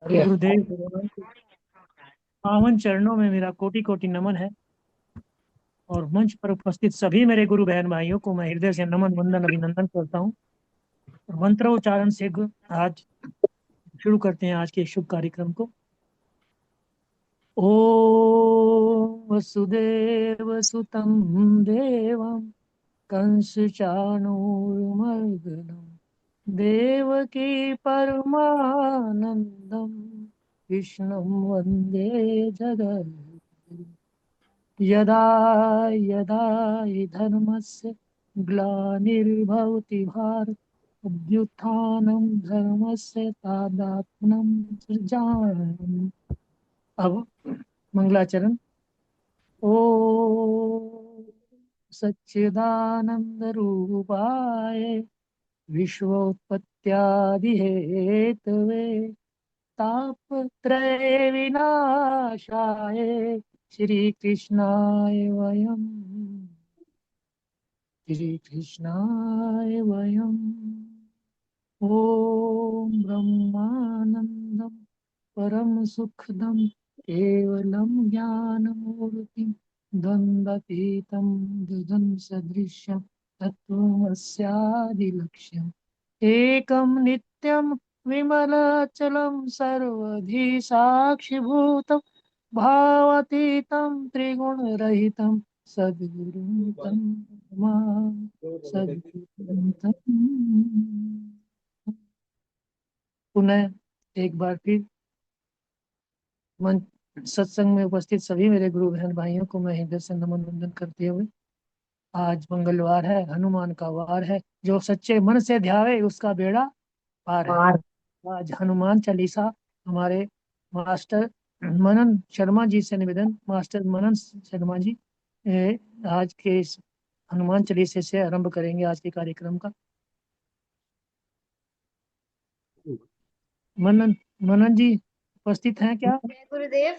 गुरुदेव भगवान के पावन चरणों में मेरा कोटि कोटि नमन है। और मंच पर उपस्थित सभी मेरे गुरु बहन भाइयों को मैं हृदय से नमन वंदन अभिनंदन करता हूँ। और मंत्रोच्चारण से आज शुरू करते हैं आज के इस शुभ कार्यक्रम को। ओम वसुदेव सुतं देवं कंसचाणूरमर्दनं देवकी परमानंदं कृष्णं वंदे जगद्गुरुं। यदा यदा हि धर्मस्य ग्लानिर्भवति भारत अभ्युत्थानं धर्मस्य तादात्म्यं सृजाम्यहम्। अब मंगलाचरण। ओ सच्चिदानंद रूपाय विश्वोत्पत्त्यादिहेतवे तापत्रय विनाशाय श्री कृष्णाय वयम् ॐ ब्रह्मानन्दं परम सुखदं केवलं ज्ञानमूर्तिं द्वन्द्वतीतं गगन सदृशं तत्त्वमस्यादिलक्ष्यम् एकं नित्यं विमलाचलं सर्वधि साक्षिभूतं भावातीतं त्रिगुणरहितं सद्गुरुं तं मां सद्गुरुं तं पुनः एक बार फिर मन सत्संग में उपस्थित सभी मेरे गुरु बहन भाइयों को मैं हृदय से नमन वंदन करते हुए, आज मंगलवार है, हनुमान का वार है। जो सच्चे मन से ध्यावे उसका बेड़ा पार है। आज हनुमान चालीसा हमारे मास्टर मनन शर्मा जी से निवेदन, मास्टर मनन शर्मा जी आज के इस हनुमान चालीसे से आरंभ करेंगे आज के कार्यक्रम का। मनन मनन जी उपस्थित हैं क्या? जय गुरुदेव।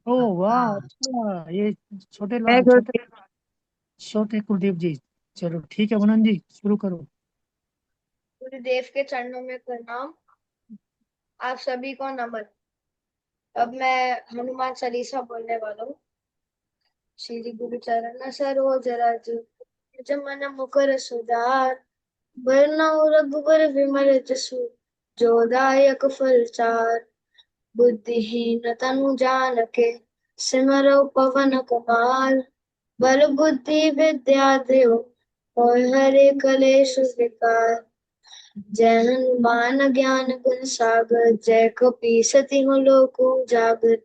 ओ वाह, अच्छा, ये छोटे जय छोटे गुरुदेव। छोटे कुलदीप जी। चलो ठीक है मनन जी, शुरू करो। गुरुदेव के चरणों में प्रणाम। आप सभी को नमन। अब मैं हनुमान चालीसा बोलने वाला हूँ। श्री गुरु चरण सरोज रज निज मन मुकुर सुधार बरनउँ रघुबर विमल जसु जो दायक फल चार बुद्धिहीन तनु जानके सिमरौ पवन कुमार बल बुद्धि विद्या देव और हरे कलेश विकार जय हनुमान ज्ञान गुण सागर जय कपी सती लोक उजागर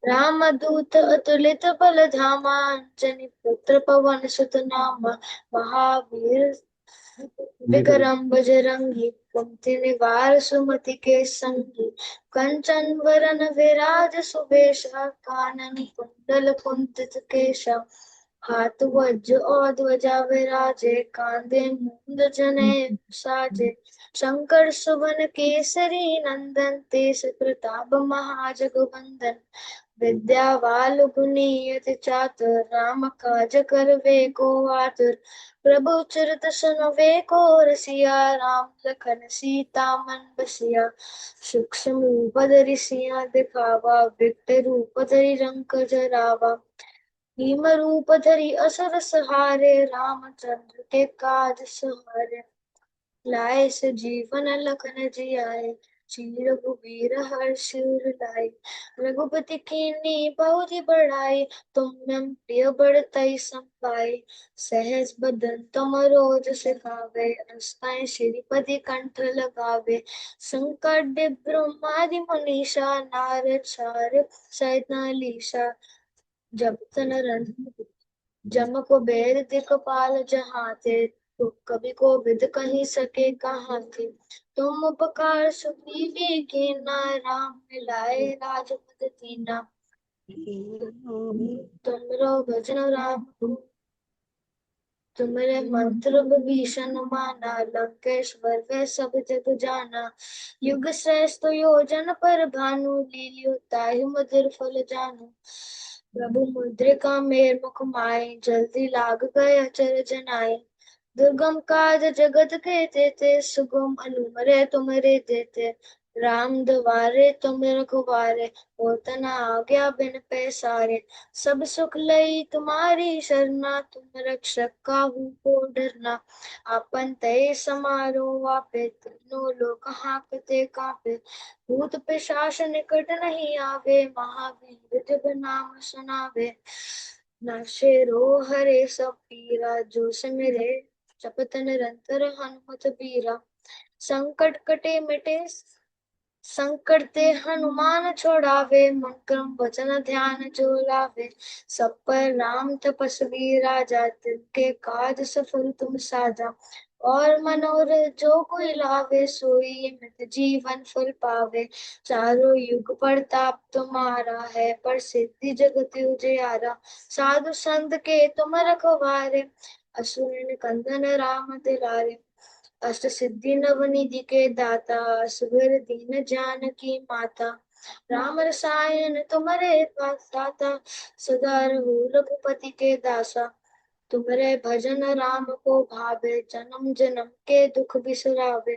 राम दूत अतुलित बल धामा अंजनी पुत्र पवन सुत नामा महावीर विक्रम बजरंगी कुमति निवार सुमति के संगी कंचन वरन विराज सुबेशा कानन कुंडल कुंचित केशा हाथ वज्र और ध्वजा विराजे कांधे मूंज जने साजे शंकर सुवन केसरी नंदन तेज प्रताप महाजगवंदन विद्यावान गुणियति चातुर राम काज करवे को आतुर प्रभु चरित सुनवे को रसिया राम लखन सीता मन बसिया सूक्ष्म रूप धरि सिया दिखावा विकट रूप धरि रंग जरावा भीम रूप धरि असुर सहारे रामचंद्र के काज सहारे लाए सजीवन लखन जियाए श्री रघुवीर हर्ष उर लाए रघुपति कीन्ही बहुत बढ़ाई तुम मम प्रिय बड़तई संपाई सहज बदन तुम रोज सिखावे अस्ताय श्रीपति कंठ लगावे संकट ब्रह्मादि मुनीषा नारद सारद सहित लीसा जब तन रन जम को बेर दिखपाल जहाँ थे तो कभी को विद कहीं सके कहाँ थे तुम उपकार सुग्रीवी कीन्हा राम मिलाए राजपद दीना तुमरो भजन राम तुम्हारे मंत्र विभीषण माना लंकेश्वर वे सब जग जाना युग श्रेष्ठ योजन पर भानु लील्यो ताहि मधुर फल जानू प्रभु मुद्रिका मेर मुख माहि जल्दी लाग गए अचर जनाई दुर्गम काज जगत के तेते सुगम अनुमरे तुमरे देते राम दुआरे तुम रखवारे, होत न आज्ञा बिन पैसारे। सब सुख लई तुम्हारी शरणा, तुम रक्षक काहू को डरना। आपन तय समारो आपे, तीनों लोक हांकते कांपे। भूत पिशाच निकट नहीं आवे, महावीर जब नाम सुनावे। नाशे रोग हरे सब पीरा, जो सुमिरे जपत निरंतर हनुमत बीरा। संकट कटे मिटे संकट ते हनुमान छोड़ावे, मन क्रम वचन ध्यान जो लावे। सब पर राम तपस्वी राजा, तिनके काज सफल तुम साजा। और मनोरथ जो कोई लावे, सोई अमित जीवन फल पावे। चारों युग प्रताप तुम्हारा है, पर सिद्धि जगत उजियारा। साधु संत के तुम रखवारे, असुर निकंदन राम दुलारे। अष्ट सिद्धि नवनिधि के दाता, असवर दीन जानकी माता। राम रसायन तुम्हारे पास दाता, सदा रहो रघुपति के दासा। तुम्हारे भजन राम को भावे, जन्म जन्म के दुख बिसरावे।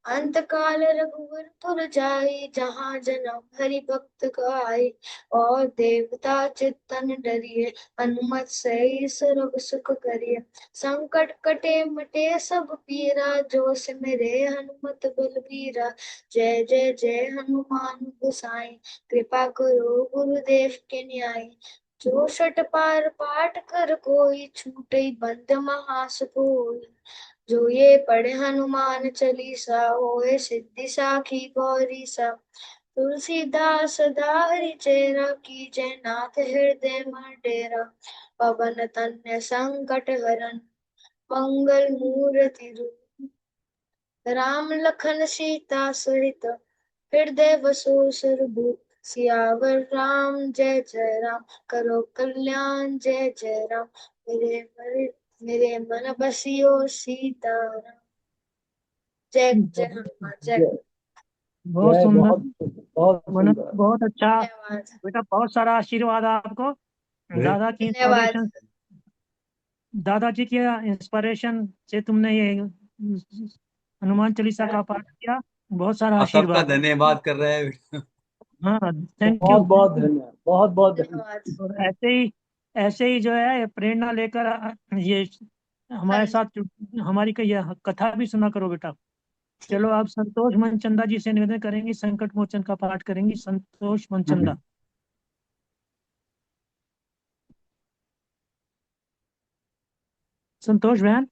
अंत काल रघुवर पुर जाई, जहाँ जन्म हरि भक्त गाई। और देवता चित्तन डरिए, हनुमत से सर्व सुख करिए। संकट कटे मिटे सब पीरा, जो सिमरे हनुमत बलबीरा। जय जय जय हनुमान गोसाई, कृपा करो गुरुदेव के न्याय। जो शट पार पाठ कर कोई, छूटे बंद महासुकोई। जो ये पढ़े हनुमान चालीसा, होए सिद्धि साखी गौरी सा। तुलसीदास सदा हरिचेरा, कीजय नाथ हृदय मन डेरा। पवन तनय संकट हरन, मंगल मूर्ति रूप। राम लखन सीता सहित, हृदय बसो सुरभूप। सियावर राम जय जय राम, करो कल्याण जय जय राम। मेरे मन बसियो सीताराम। जय जय हनुमान जय। बहुत जय सुंदर। बहुत मनोज सुंदर। बहुत अच्छा धन्यवाद। बेटा, बहुत सारा आशीर्वाद आपको। दादा की धन्यवाद। इंस्पिरेशन, दादाजी की इंस्पिरेशन से तुमने ये हनुमान चालीसा का पाठ किया। बहुत सारा आप सबका आशीर्वाद। धन्यवाद कर रहे हैं। हाँ, थैंक यू। बहुत बहुत धन्यवाद, बहुत बहुत धन्यवाद। धन्यवाद। और ऐसे ही जो है प्रेरणा लेकर ये हाँ हमारे जी। साथ हमारी यह कथा भी सुना करो बेटा। चलो, आप संतोष मनचंदा जी से निवेदन करेंगी, संकट मोचन का पाठ करेंगी। संतोष मनचंदा। संतोष बहन।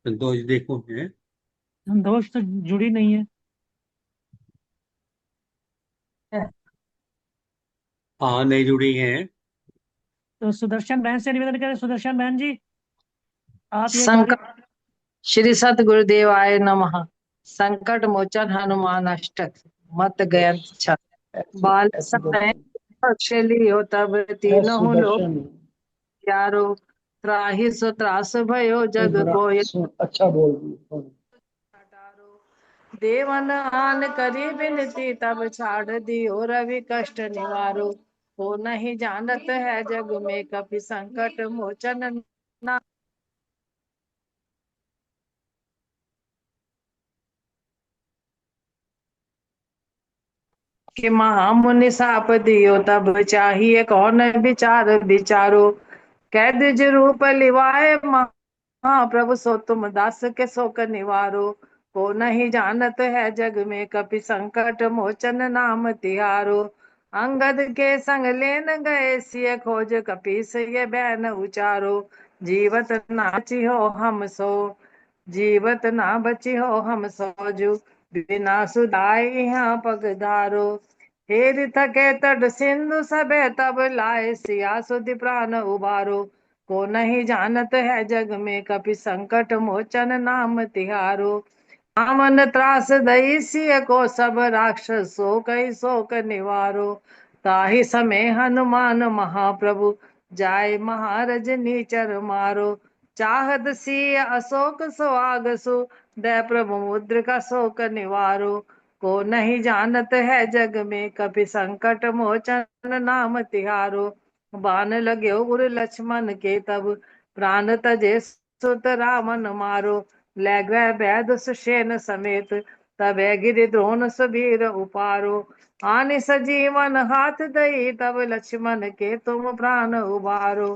संतोष देखो है। संतोष तो जुड़ी नहीं है। हाँ, नहीं जुड़ी हैं। तो सुदर्शन बहन से निवेदन करें। सुदर्शन बहन जी, आप ये कार्य। संकट श्री सतगुरुदेवाय नमः। संकट मोचन हनुमान अष्टक, मत गयंत छत। बाल ऐसी समय दर्शन, कौशली हो तब तीनों लोग सुदर्शन यारो। त्राहि सो त्रास भयो ये जग बड़ा कोय। अच्छा बोल रही है। देवन आन करी बिनती, तब छाड़ दियो रवि कष्ट निवारो। को नहीं जानत है जग में, कपि संकट मोचन ना। कि महामुनि साप दियो, तब चाहिए कौन विचार विचारो। कैद रूप लिवाए महाप्रभु, सो तुम दास के शोक निवारो। को नहीं जानत है जग में, कपि संकट मोचन नाम तिहारो। अंगद के संग लेन गए सिय खोज, कपीस ये बैन उचारो। जीवत ना बची हो हम सो, जीवत ना बची हो हम सोजू। बिना सुधाई यहाँ पगधारो। हेर थके तट सिंधु सबे, तब लाए सिया सुधि प्राण उबारो। को नहीं जानत है जग में, कपि संकट मोचन नाम तिहारो। आमन त्रास दई सिय को, सब राक्षसों कई शोक निवारो। ताहि समय हनुमान महाप्रभु, जाय महारज नीचर मारो। चाहत सिय अशोक सुहागसु, दय प्रभु मुद्र का शोक निवारो। को नहीं जानत है जग में, कपि संकट मोचन नाम तिहारो। बान लगे उर लक्ष्मण के तब, प्राण तजे सुत रामन मारो। ले गए वैद सुषेण समेत, तबे गिरि द्रोण सबीर उपारो। आनि सजीवन हाथ दई, तब लक्ष्मण के तुम प्राण उबारो।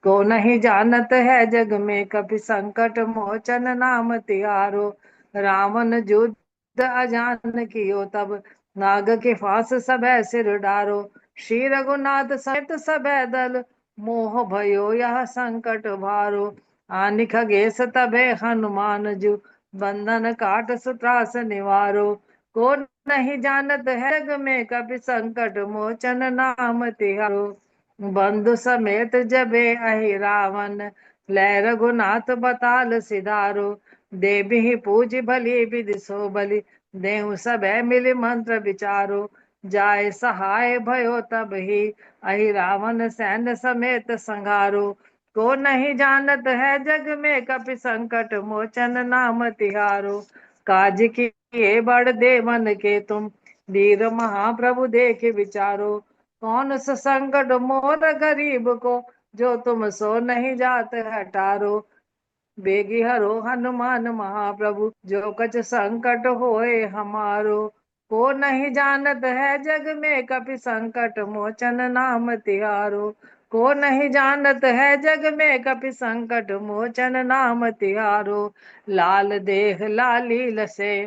को नहीं जानत है जग में, कपि संकट मोचन नाम तिहारो। रावण युद्ध अजान कियो तब, नाग के फांस सबे सिर डारो। श्री रघुनाथ सहित सबे दल, मोह भयो यह संकट भारो। आनि खगेश तबे हनुमान जू, बंधन काट सुत्रास निवारो। को नहीं जानत है जग में, कपि संकट मोचन नाम तिहारो। बंधु समेत जबे अहि रावण, लै रघुनाथ बताल सिधारो। देवी पूज भली विधि सो बलि, देहु सबे मिल मंत्र विचारो। जाय सहाय भयो तब ही, अहि रावण सैन्य समेत संघारो। को नहीं जानत है जग में, कपि संकट मोचन नाम तिहारो। काज किए बड़ देवन के तुम, वीर महाप्रभु देख विचारो। कौन सा संकट मोर गरीब को, जो तुम सो नहीं जात हटारो। बेगी हरो हनुमान महाप्रभु, जो कछ संकट होए हमारो। को नहीं जानत है जग में, कपि संकट मोचन नाम तिहारो। को नहीं जानत है जग में, कपि संकट मोचन नाम तिहारो। लाल देह लाली लसे,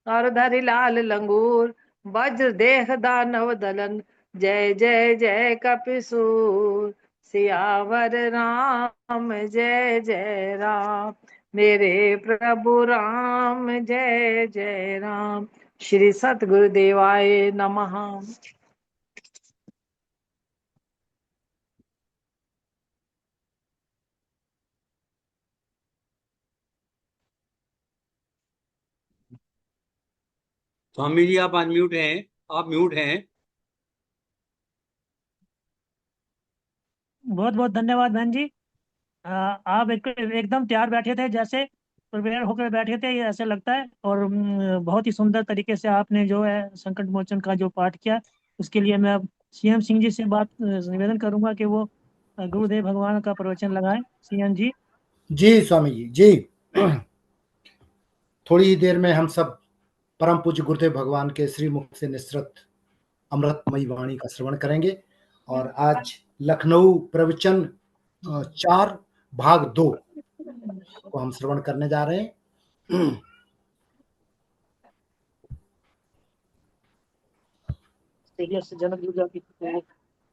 और धरि लाल लंगूर। वज्र देह दानव दलन, जय जय जय कपिसूर। सियावर राम जय जय राम, मेरे प्रभु राम जय जय राम। श्री सतगुरुदेवाय नमः। स्वामी जी आप अनम्यूट हैं, आप म्यूट हैं। बहुत बहुत धन्यवाद बहन जी। आप एकदम तैयार बैठे थे, जैसे प्रिपेयर होकर बैठे थे, ये ऐसे लगता है। और बहुत ही सुंदर तरीके से आपने जो है संकट मोचन का जो पाठ किया, उसके लिए मैं अब सीएम सिंह जी से निवेदन करूंगा कि वो गुरुदेव भगवान का प्रवचन लगाएं। सीएम जी। जी स्वामी जी जी। थोड़ी ही देर में हम सब परम पूज्य गुरुदेव भगवान के श्री मुख से निसृत अमृतमयी वाणी का श्रवण करेंगे। और आज लखनऊ प्रवचन 4 भाग 2 को हम श्रवण करने जा रहे हैं। ऑस्ट्रेलिया से जनक जुड़ जाती थी तो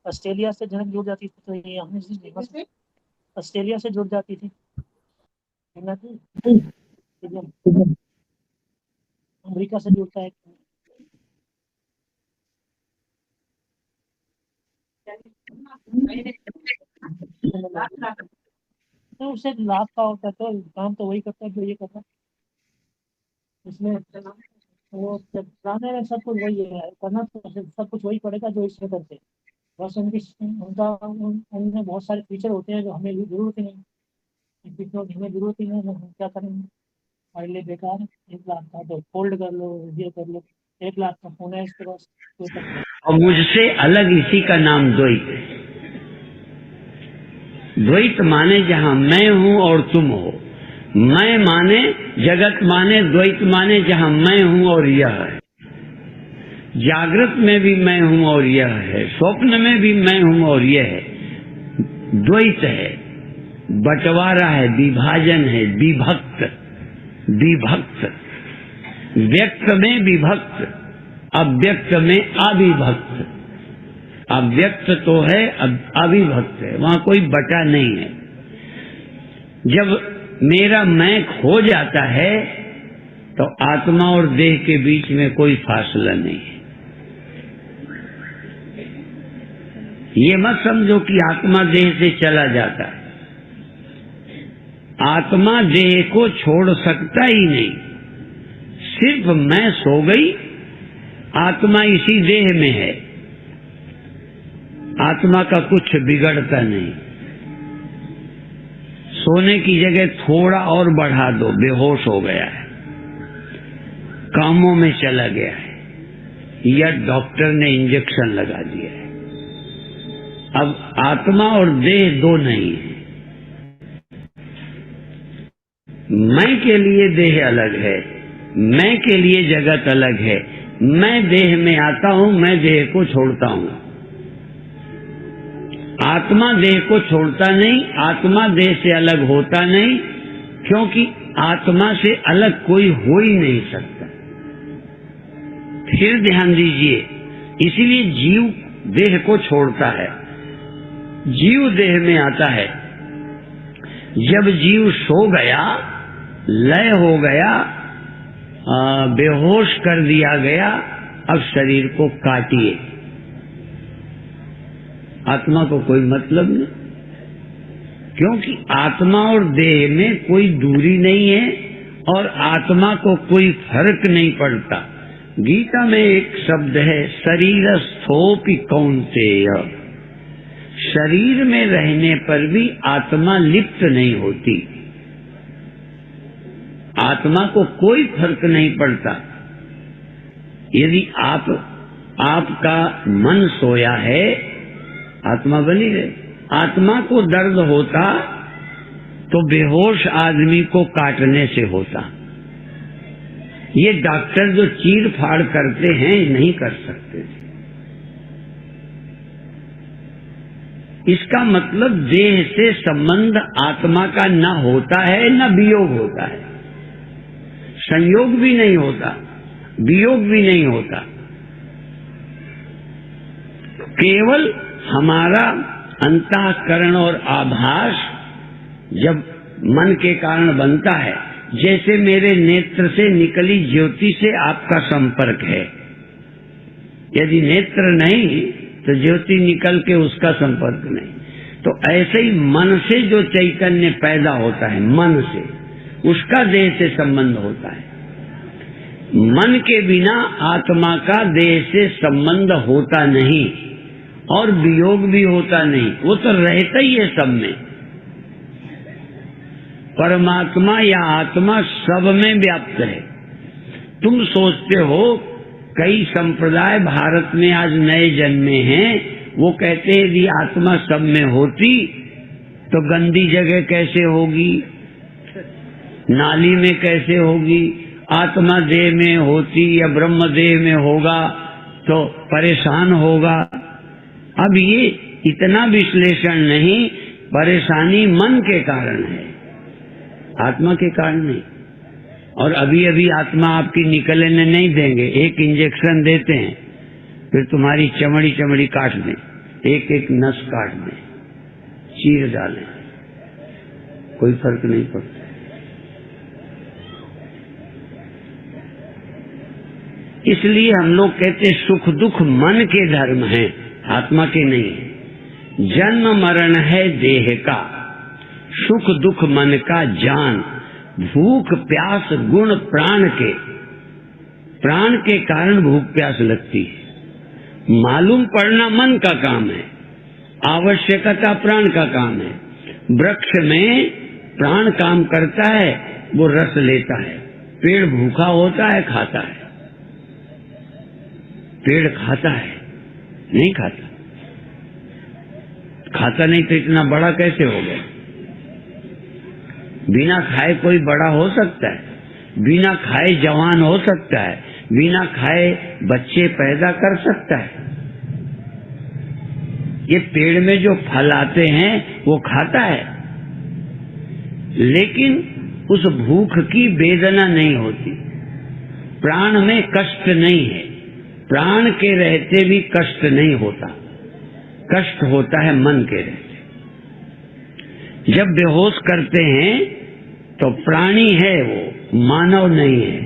ऑस्ट्रेलिया से जनक जुड़ जाती थी तो ये हमने ऑस्ट्रेलिया से जुड़ जाती थी, अमेरिका से जुड़ता है। तो उससे लाभ का होता है, तो काम तो वही करता है जो ये करता है। इसमें वो पुराने में सब कुछ वही है, करना तो सब कुछ वही पड़ेगा जो इसमें करते। बस उनमें बहुत सारे फीचर होते हैं जो हमें जरूरत ही नहीं। फीचर हमें जरूरत ही नहीं, हम क्या करेंगे, हमारे लिए बेकार है। 1 लाख का तो फोल्ड कर लो, ये कर लो। 1 लाख का फोन है इसके पास, और मुझसे अलग इसी का नाम द्वैत। द्वैत माने जहां मैं हूं और तुम हो। मैं माने जगत माने, द्वैत माने जहां मैं हूं और यह है। जागृत में भी मैं हूं और यह है, स्वप्न में भी मैं हूं और यह है। द्वैत है, बंटवारा है, विभाजन है, विभक्त। विभक्त, व्यक्त में विभक्त, अव्यक्त में अविभक्त। अव्यक्त तो है, अविभक्त है, वहां कोई बटा नहीं है। जब मेरा मैं खो जाता है तो आत्मा और देह के बीच में कोई फासला नहीं है। ये मत समझो कि आत्मा देह से चला जाता है। आत्मा देह को छोड़ सकता ही नहीं। सिर्फ मैं सो गई, आत्मा इसी देह में है। आत्मा का कुछ बिगड़ता नहीं। सोने की जगह थोड़ा और बढ़ा दो, बेहोश हो गया है, कामों में चला गया है। या डॉक्टर ने इंजेक्शन लगा दिया है। अब आत्मा और देह दो नहीं है। मैं के लिए देह अलग है, मैं के लिए जगत अलग है। मैं देह में आता हूं, मैं देह को छोड़ता हूं। आत्मा देह को छोड़ता नहीं, आत्मा देह से अलग होता नहीं, क्योंकि आत्मा से अलग कोई हो ही नहीं सकता। फिर ध्यान दीजिए, इसीलिए जीव देह को छोड़ता है, जीव देह में आता है। जब जीव सो गया, लय हो गया, बेहोश कर दिया गया, अब शरीर को काटिए। आत्मा को कोई मतलब नहीं, क्योंकि आत्मा और देह में कोई दूरी नहीं है और आत्मा को कोई फर्क नहीं पड़ता। गीता में एक शब्द है, शरीरस्थोपि कौन्तेय। शरीर में रहने पर भी आत्मा लिप्त नहीं होती, आत्मा को कोई फर्क नहीं पड़ता। यदि आपका मन सोया है, आत्मा बनी रहे। आत्मा को दर्द होता तो बेहोश आदमी को काटने से होता। ये डॉक्टर जो चीर फाड़ करते हैं नहीं कर सकते। इसका मतलब देह से संबंध आत्मा का न होता है न वियोग होता है, संयोग भी नहीं होता, वियोग भी नहीं होता। केवल हमारा अंतःकरण और आभास जब मन के कारण बनता है, जैसे मेरे नेत्र से निकली ज्योति से आपका संपर्क है। यदि नेत्र नहीं तो ज्योति निकल के उसका संपर्क नहीं। तो ऐसे ही मन से जो चैतन्य पैदा होता है, मन से, उसका देह से संबंध होता है। मन के बिना आत्मा का देह से संबंध होता नहीं और वियोग भी होता नहीं, वो तो रहता ही है सब में। परमात्मा या आत्मा सब में व्याप्त है। तुम सोचते हो कई संप्रदाय भारत में आज नए जन्मे हैं, वो कहते हैं यदि आत्मा सब में होती तो गंदी जगह कैसे होगी, नाली में कैसे होगी। आत्मा देह में होती या ब्रह्म देह में होगा तो परेशान होगा। अब ये इतना विश्लेषण नहीं, परेशानी मन के कारण है, आत्मा के कारण नहीं। और अभी अभी आत्मा आपकी निकलने नहीं देंगे, एक इंजेक्शन देते हैं, फिर तुम्हारी चमड़ी चमड़ी काट दें, एक एक नस काट दें, चीर डालें, कोई फर्क नहीं पड़ता। इसलिए हम लोग कहते सुख दुख मन के धर्म हैं, आत्मा के नहीं है। जन्म मरण है देह का, सुख दुख मन का जान। भूख प्यास गुण प्राण के, प्राण के कारण भूख प्यास लगती है। मालूम पड़ना मन का काम है, आवश्यकता प्राण का काम है। वृक्ष में प्राण काम करता है, वो रस लेता है। पेड़ भूखा होता है, खाता है। पेड़ खाता है, नहीं खाता। खाता नहीं तो इतना बड़ा कैसे हो गया? बिना खाए कोई बड़ा हो सकता है? बिना खाए जवान हो सकता है? बिना खाए बच्चे पैदा कर सकता है? ये पेड़ में जो फल आते हैं वो खाता है, लेकिन उस भूख की वेदना नहीं होती। प्राण में कष्ट नहीं है, प्राण के रहते भी कष्ट नहीं होता, कष्ट होता है मन के रहते। जब बेहोश करते हैं तो प्राणी है वो, मानव नहीं है।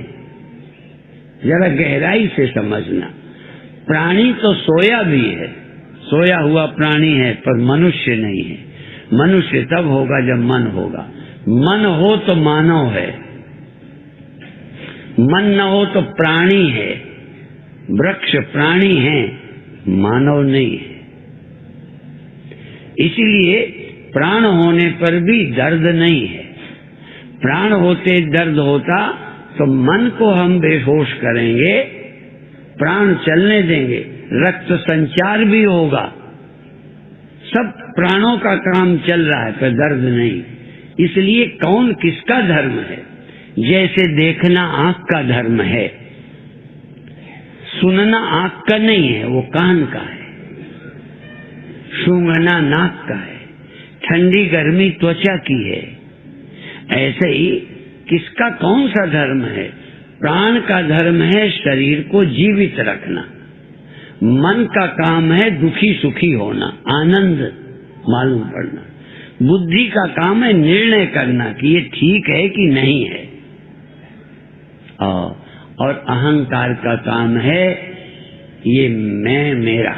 जरा गहराई से समझना, प्राणी तो सोया भी है, सोया हुआ प्राणी है, पर मनुष्य नहीं है। मनुष्य तब होगा जब मन होगा। मन हो तो मानव है, मन न हो तो प्राणी है। वृक्ष प्राणी है, मानव नहीं है। इसीलिए प्राण होने पर भी दर्द नहीं है। प्राण होते दर्द होता तो मन को हम बेहोश करेंगे प्राण चलने देंगे, रक्त संचार भी होगा, सब प्राणों का काम चल रहा है, पर दर्द नहीं। इसलिए कौन किसका धर्म है? जैसे देखना आंख का धर्म है, सुनना आंख का नहीं है, वो कान का है, सूंघना नाक का है, ठंडी गर्मी त्वचा की है। ऐसे ही किसका कौन सा धर्म है? प्राण का धर्म है शरीर को जीवित रखना, मन का काम है दुखी सुखी होना, आनंद मालूम पड़ना, बुद्धि का काम है निर्णय करना कि ये ठीक है कि नहीं है, और अहंकार का काम है ये मैं मेरा,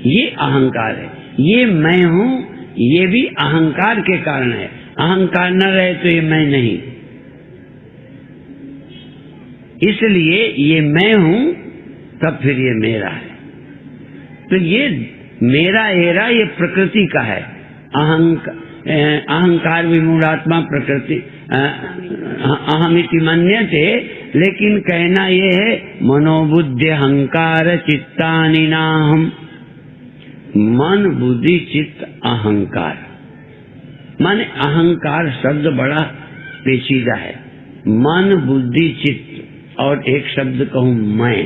ये अहंकार है। ये मैं हूं, ये भी अहंकार के कारण है। अहंकार न रहे तो ये मैं नहीं, इसलिए ये मैं हूं तब फिर ये मेरा है। तो ये मेरा एरा ये प्रकृति का है। अहंकार विमूढ़ात्मा प्रकृति अहमिति मन्यते, लेकिन कहना ये है मनोबुद्धि अहंकार चित्तानि नाहम्। मन बुद्धि चित्त अहंकार, माने अहंकार शब्द बड़ा पेचीदा है। मन बुद्धि चित्त और एक शब्द कहूं मैं,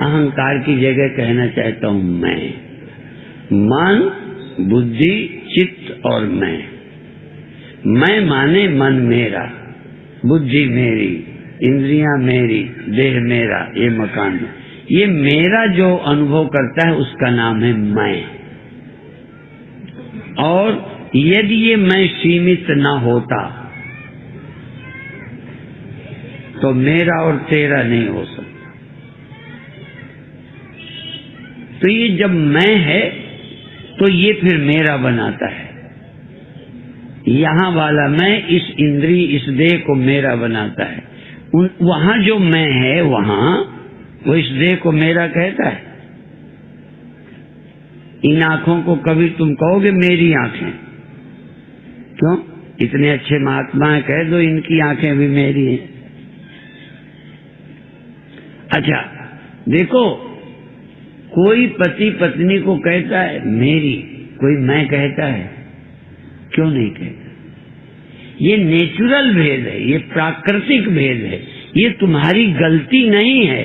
अहंकार की जगह कहना चाहता हूं मैं। मन बुद्धि चित्त और मैं माने मन मेरा, बुद्धि मेरी, इंद्रियां मेरी, देह मेरा, ये मकान में, ये मेरा जो अनुभव करता है उसका नाम है मैं। और यदि ये मैं सीमित न होता तो मेरा और तेरा नहीं हो सकता। तो ये जब मैं है तो ये फिर मेरा बनाता है। यहां वाला मैं इस इंद्रिय इस देह को मेरा बनाता है। वहां जो मैं है वहां वो इस देह को मेरा कहता है। इन आंखों को कभी तुम कहोगे मेरी आंखें? क्यों? इतने अच्छे महात्मा है, कह दो इनकी आंखें भी मेरी हैं। अच्छा देखो, कोई पति पत्नी को कहता है मेरी, कोई मैं कहता है? क्यों नहीं कहता? ये नेचुरल भेद है, ये प्राकृतिक भेद है, ये तुम्हारी गलती नहीं है,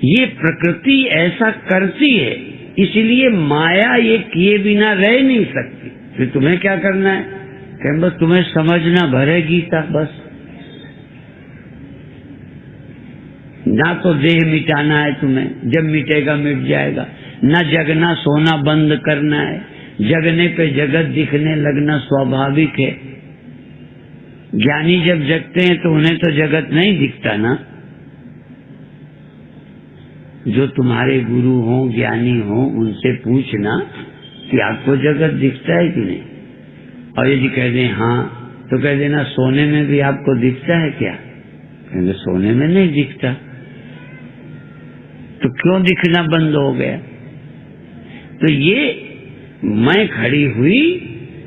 ये प्रकृति ऐसा करती है। इसलिए माया ये किए बिना रह नहीं सकती। फिर तुम्हें क्या करना है? कि बस तुम्हें समझना भरे गीता, बस। ना तो देह मिटाना है तुम्हें, जब मिटेगा मिट जाएगा। न जगना सोना बंद करना है, जगने पे जगत दिखने लगना स्वाभाविक है। ज्ञानी जब जगते हैं तो उन्हें तो जगत नहीं दिखता ना। जो तुम्हारे गुरु हो ज्ञानी हो उनसे पूछना कि आपको जगत दिखता है कि नहीं। और यदि कह दें हाँ, तो कह देना सोने में भी आपको दिखता है क्या? कहेंगे सोने में नहीं दिखता। तो क्यों दिखना बंद हो गया? तो ये मैं खड़ी हुई,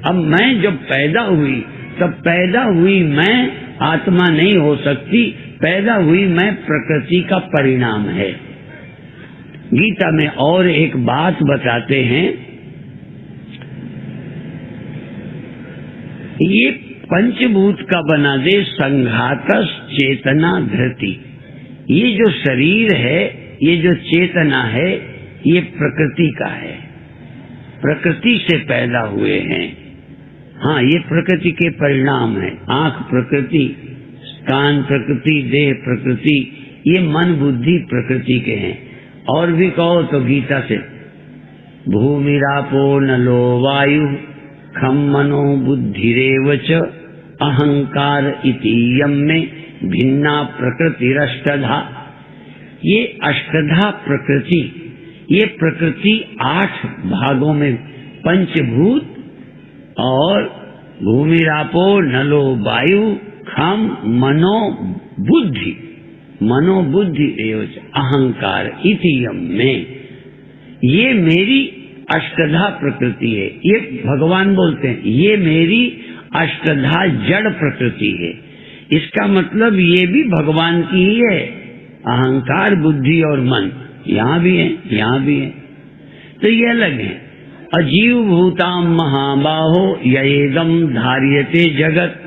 अब मैं जब पैदा हुई तब पैदा हुई मैं आत्मा नहीं हो सकती, पैदा हुई मैं प्रकृति का परिणाम है। गीता में और एक बात बताते हैं, ये पंचभूत का बना दे संघातस चेतना धृति। ये जो शरीर है, ये जो चेतना है, ये प्रकृति का है, प्रकृति से पैदा हुए हैं। हाँ, ये प्रकृति के परिणाम है। आंख प्रकृति, कान प्रकृति, देह प्रकृति, ये मन बुद्धि प्रकृति के हैं। और भी कहो तो गीता से भूमिरापो नलो वायु खम मनो बुद्धिरेव च अहंकार इति यम में भिन्ना प्रकृतिरष्टधा। ये अष्टधा प्रकृति, ये प्रकृति 8 भागों में, पंचभूत और भूमिरापो नलो वायु खम मनो बुद्धि, मनोबुद्धि एवं अहंकार इतियम में, ये मेरी अष्टधा प्रकृति है। ये भगवान बोलते हैं ये मेरी अष्टधा जड़ प्रकृति है। इसका मतलब ये भी भगवान की ही है। अहंकार, बुद्धि और मन यहाँ भी है, यहाँ भी है, तो ये अलग है। अजीव भूताम महाबाहो यएदम धार्यते जगत।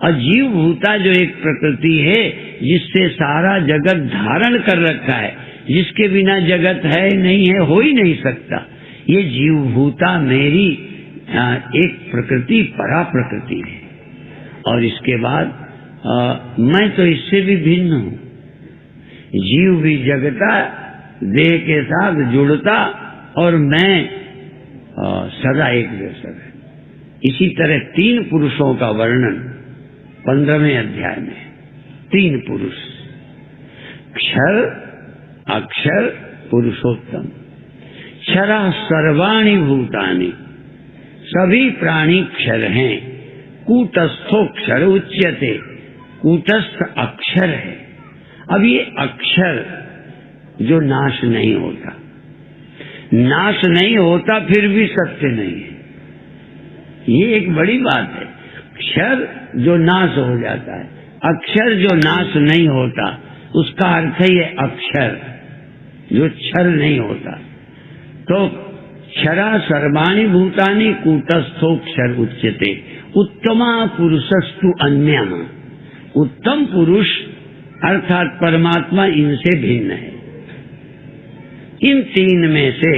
अजीव भूता जो एक प्रकृति है जिससे सारा जगत धारण कर रखा है, जिसके बिना जगत है नहीं है, हो ही नहीं सकता, ये जीव भूता मेरी एक प्रकृति, परा प्रकृति है। और इसके बाद मैं तो इससे भी भिन्न हूँ। जीव भी जगता, देह के साथ जुड़ता, और मैं सदा एक जैसा है। इसी तरह 3 पुरुषों का वर्णन 15वें अध्याय में। 3 पुरुष, क्षर, अक्षर, पुरुषोत्तम। क्षरा सर्वाणि भूतानि, सभी प्राणी क्षर हैं। कूटस्थो क्षर उच्यते, कूटस्थ अक्षर है। अब ये अक्षर जो नाश नहीं होता, नाश नहीं होता फिर भी सत्य नहीं है, ये एक बड़ी बात है। क्षर जो नाश हो जाता है, अक्षर जो नाश नहीं होता, उसका अर्थ है ये अक्षर जो क्षर नहीं होता। तो क्षरा सर्वाणि भूतानि कूटस्थो क्षर उच्यते। उत्तमा पुरुषस्तु अन्यः, उत्तम पुरुष अर्थात परमात्मा इनसे भिन्न है। इन 3 में से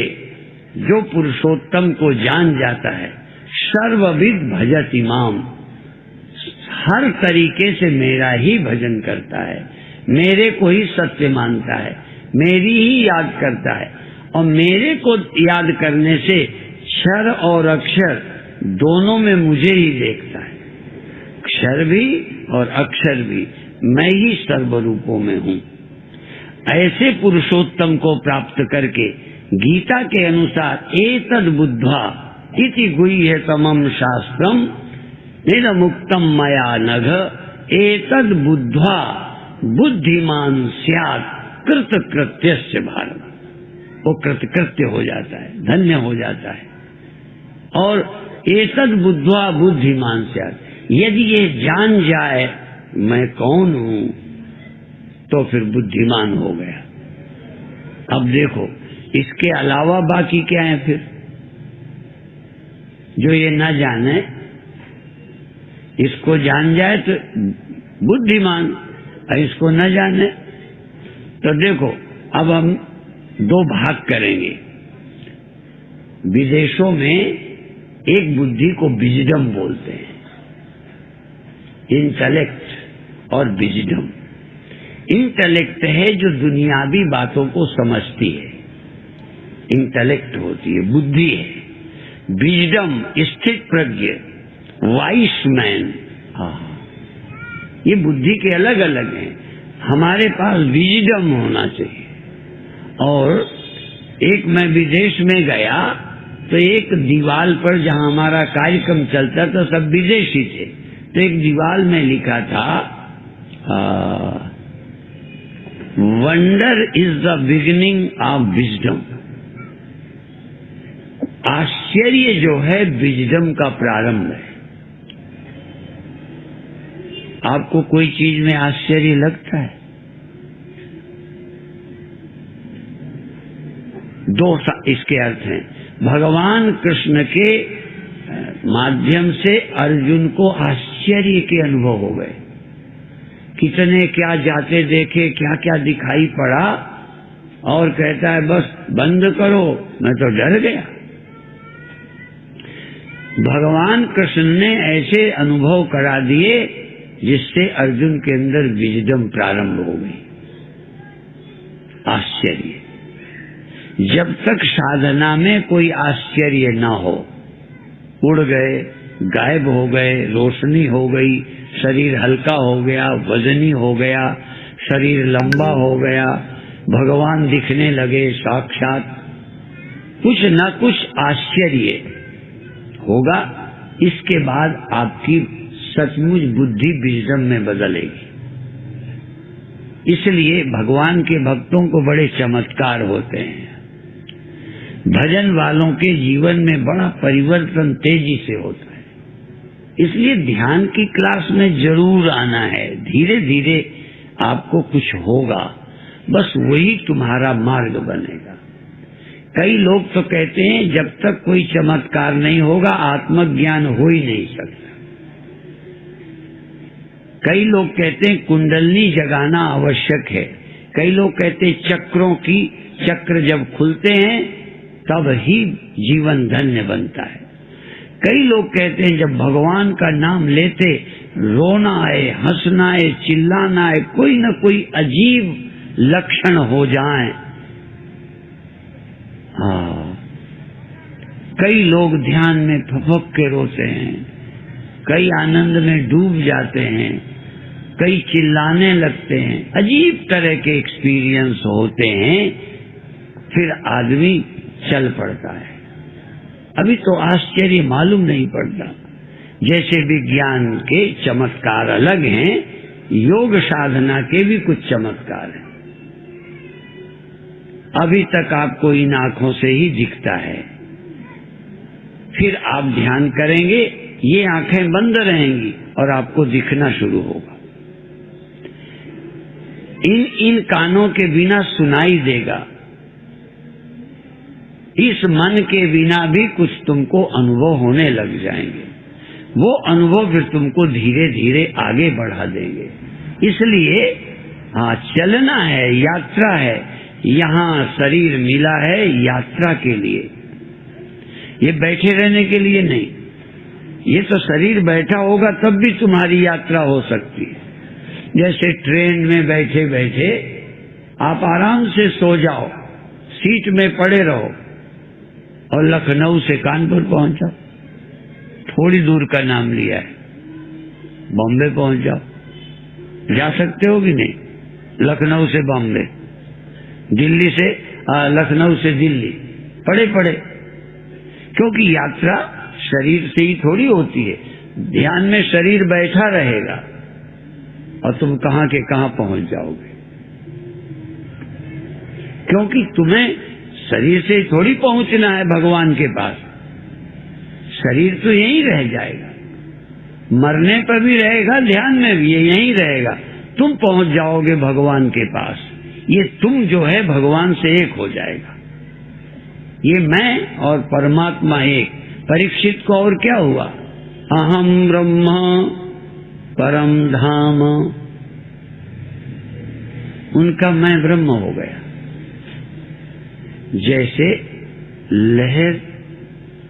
जो पुरुषोत्तम को जान जाता है, सर्वविद भजति माम, हर तरीके से मेरा ही भजन करता है, मेरे को ही सत्य मानता है, मेरी ही याद करता है, और मेरे को याद करने से क्षर और अक्षर दोनों में मुझे ही देखता है। क्षर भी और अक्षर भी मैं ही सर्वरूपों में हूँ। ऐसे पुरुषोत्तम को प्राप्त करके गीता के अनुसार एतद् बुद्ध्वा इति गुह्यतमं शास्त्रम निरमुक्तम मया नघ, एतद् बुद्ध्वा बुद्धिमान स्यात् कृतकृत्यस्य भारत। वो कृतकृत्य हो जाता है, धन्य हो जाता है। और एतद् बुद्ध्वा बुद्धिमान स्यात्, यदि ये जान जाए मैं कौन हूं, तो फिर बुद्धिमान हो गया। अब देखो इसके अलावा बाकी क्या है फिर, जो ये ना जाने, इसको जान जाए तो बुद्धिमान, और इसको न जाने तो देखो। अब हम 2 भाग करेंगे। विदेशों में एक बुद्धि को विजडम बोलते हैं, इंटेलेक्ट और विजडम। इंटेलेक्ट है जो दुनियावी बातों को समझती है, इंटेलेक्ट होती है, बुद्धि है। विजडम स्थित प्रज्ञ, वाइस मैन, ये बुद्धि के अलग अलग हैं। हमारे पास विजडम होना चाहिए। और एक मैं विदेश में गया तो एक दीवार पर, जहां हमारा कार्यक्रम चलता था, सब विदेशी थे, तो एक दीवार में लिखा था wonder is the beginning of wisdom. आश्चर्य जो है विजडम का प्रारंभ है। आपको कोई चीज में आश्चर्य लगता है? 2 इसके अर्थ हैं। भगवान कृष्ण के माध्यम से अर्जुन को आश्चर्य के अनुभव हो गए। कितने क्या जाते देखे, क्या क्या दिखाई पड़ा, और कहता है बस बंद करो, मैं तो डर गया। भगवान कृष्ण ने ऐसे अनुभव करा दिए जिससे अर्जुन के अंदर विजडम प्रारंभ हो गई। आश्चर्य, जब तक साधना में कोई आश्चर्य न हो, उड़ गए, गायब हो गए, रोशनी हो गई, शरीर हल्का हो गया, वजनी हो गया, शरीर लंबा हो गया, भगवान दिखने लगे साक्षात, कुछ न कुछ आश्चर्य होगा। इसके बाद आपकी सचमुच बुद्धि विजडम में बदलेगी। इसलिए भगवान के भक्तों को बड़े चमत्कार होते हैं। भजन वालों के जीवन में बड़ा परिवर्तन तेजी से होता है। इसलिए ध्यान की क्लास में जरूर आना है। धीरे धीरे आपको कुछ होगा, बस वही तुम्हारा मार्ग बनेगा। कई लोग तो कहते हैं जब तक कोई चमत्कार नहीं होगा आत्मज्ञान हो ही नहीं सकता। कई लोग कहते हैं कुंडलनी जगाना आवश्यक है। कई लोग कहते हैं चक्रों की चक्र जब खुलते हैं तब ही जीवन धन्य बनता है। कई लोग कहते हैं जब भगवान का नाम लेते रोना आए, हंसना आए, चिल्लाना आए, कोई न कोई अजीब लक्षण हो जाए। कई लोग ध्यान में फपक के रोते हैं, कई आनंद में डूब जाते हैं, कई चिल्लाने लगते हैं। अजीब तरह के एक्सपीरियंस होते हैं, फिर आदमी चल पड़ता है। अभी तो आश्चर्य मालूम नहीं पड़ता। जैसे विज्ञान के चमत्कार अलग हैं, योग साधना के भी कुछ चमत्कार हैं। अभी तक आपको इन आंखों से ही दिखता है, फिर आप ध्यान करेंगे ये आंखें बंद रहेंगी और आपको दिखना शुरू होगा। इन कानों के बिना सुनाई देगा। इस मन के बिना भी कुछ तुमको अनुभव होने लग जाएंगे। वो अनुभव फिर तुमको धीरे धीरे आगे बढ़ा देंगे। इसलिए चलना है, यात्रा है। यहाँ शरीर मिला है यात्रा के लिए, ये बैठे रहने के लिए नहीं। ये तो शरीर बैठा होगा तब भी तुम्हारी यात्रा हो सकती है। जैसे ट्रेन में बैठे बैठे आप आराम से सो जाओ, सीट में पड़े रहो और लखनऊ से कानपुर पहुंच जाओ। थोड़ी दूर का नाम लिया है, बॉम्बे पहुंच जाओ। जा सकते हो कि नहीं? लखनऊ से बॉम्बे, दिल्ली से लखनऊ से दिल्ली, पड़े पड़े। क्योंकि यात्रा शरीर से ही थोड़ी होती है। ध्यान में शरीर बैठा रहेगा और तुम कहां के कहां पहुंच जाओगे। क्योंकि तुम्हें शरीर से थोड़ी पहुंचना है भगवान के पास। शरीर तो यहीं रह जाएगा, मरने पर भी रहेगा, ध्यान में भी यहीं रहेगा। तुम पहुंच जाओगे भगवान के पास। ये तुम जो है भगवान से एक हो जाएगा। ये मैं और परमात्मा एक। परीक्षित को और क्या हुआ? अहम ब्रह्म परम धाम, उनका मैं ब्रह्म हो गया। जैसे लहर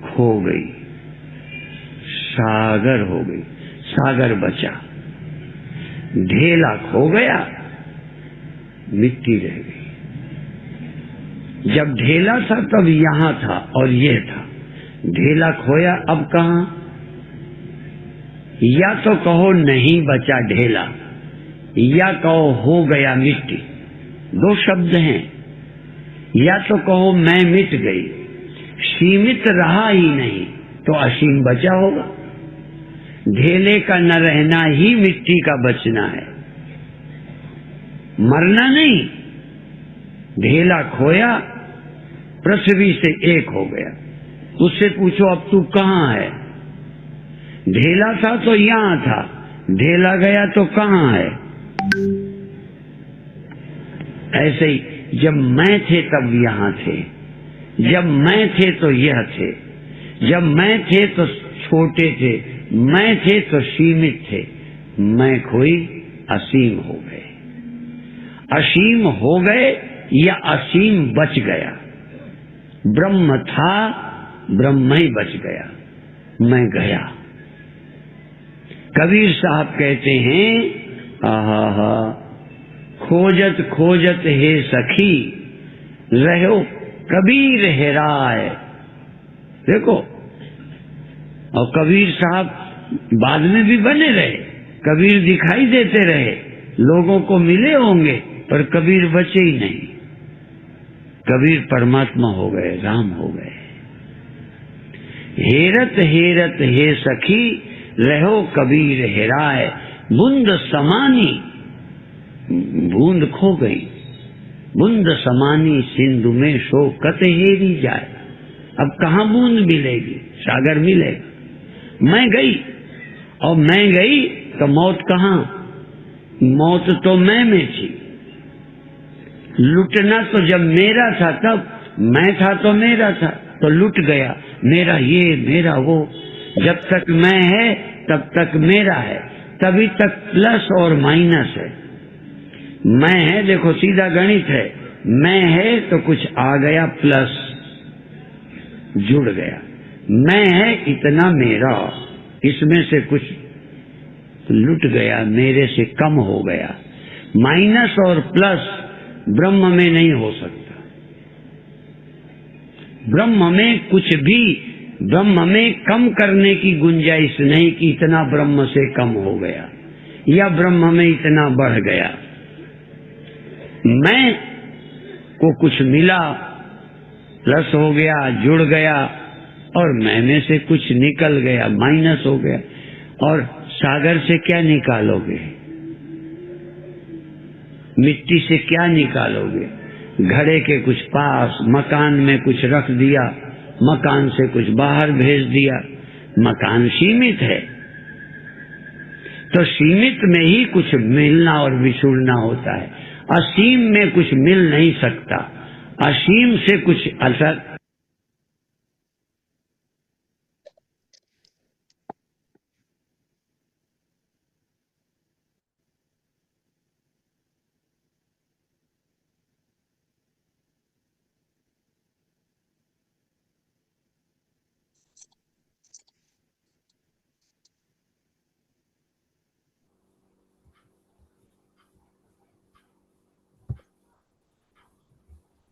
खो गई, सागर हो गई, सागर बचा। ढेला खो गया, मिट्टी रह गई। जब ढेला था तब यहां था और ये था। ढेला खोया, अब कहां? या तो कहो नहीं बचा ढेला, या कहो हो गया मिट्टी। दो शब्द हैं। या तो कहो मैं मिट गई, सीमित रहा ही नहीं तो असीम बचा होगा। ढेले का न रहना ही मिट्टी का बचना है, मरना नहीं। ढेला खोया, पृथ्वी से एक हो गया। उससे पूछो अब तू कहां है? ढेला था तो यहां था, ढेला गया तो कहां है? ऐसे ही जब मैं थे तब यहां थे, जब मैं थे तो यह थे, जब मैं थे तो छोटे थे, मैं थे तो सीमित थे। मैं खोई, असीम हो गए। असीम हो गए या असीम बच गया। ब्रह्म था, ब्रह्म ही बच गया। मैं गया। कबीर साहब कहते हैं, आहा खोजत खोजत हे सखी, रहो कबीर हेराए। देखो, और कबीर साहब बाद में भी बने रहे। कबीर दिखाई देते रहे, लोगों को मिले होंगे, पर कबीर बचे ही नहीं। कबीर परमात्मा हो गए, राम हो गए। हेरत हेरत हे सखी, रहो कबीर हेराए। बूंद समानी, बूंद खो गई। बूंद समानी सिंधु में शोकत हेरी जाए। अब कहां बूंद मिलेगी? सागर मिलेगा। मैं गई, और मैं गई तो मौत कहाँ? मौत तो मैं में थी। लुटना तो जब मेरा था तब, मैं था तो मेरा था, तो लुट गया मेरा ये मेरा वो। जब तक मैं है तब तक मेरा है, तभी तक प्लस और माइनस है। मैं है, देखो सीधा गणित है, मैं है तो कुछ आ गया प्लस, जुड़ गया। मैं है इतना मेरा, इसमें से कुछ लुट गया, मेरे से कम हो गया। माइनस और प्लस ब्रह्म में नहीं हो सकता। ब्रह्म में कुछ भी, ब्रह्म में कम करने की गुंजाइश नहीं कि इतना ब्रह्म से कम हो गया या ब्रह्म में इतना बढ़ गया। मैं को कुछ मिला, प्लस हो गया, जुड़ गया, और मैं में से कुछ निकल गया, माइनस हो गया। और सागर से क्या निकालोगे? मिट्टी से क्या निकालोगे? घड़े के कुछ पास, मकान में कुछ रख दिया, मकान से कुछ बाहर भेज दिया। मकान सीमित है, तो सीमित में ही कुछ मिलना और बिछुड़ना होता है। असीम में कुछ मिल नहीं सकता, असीम से कुछ असर।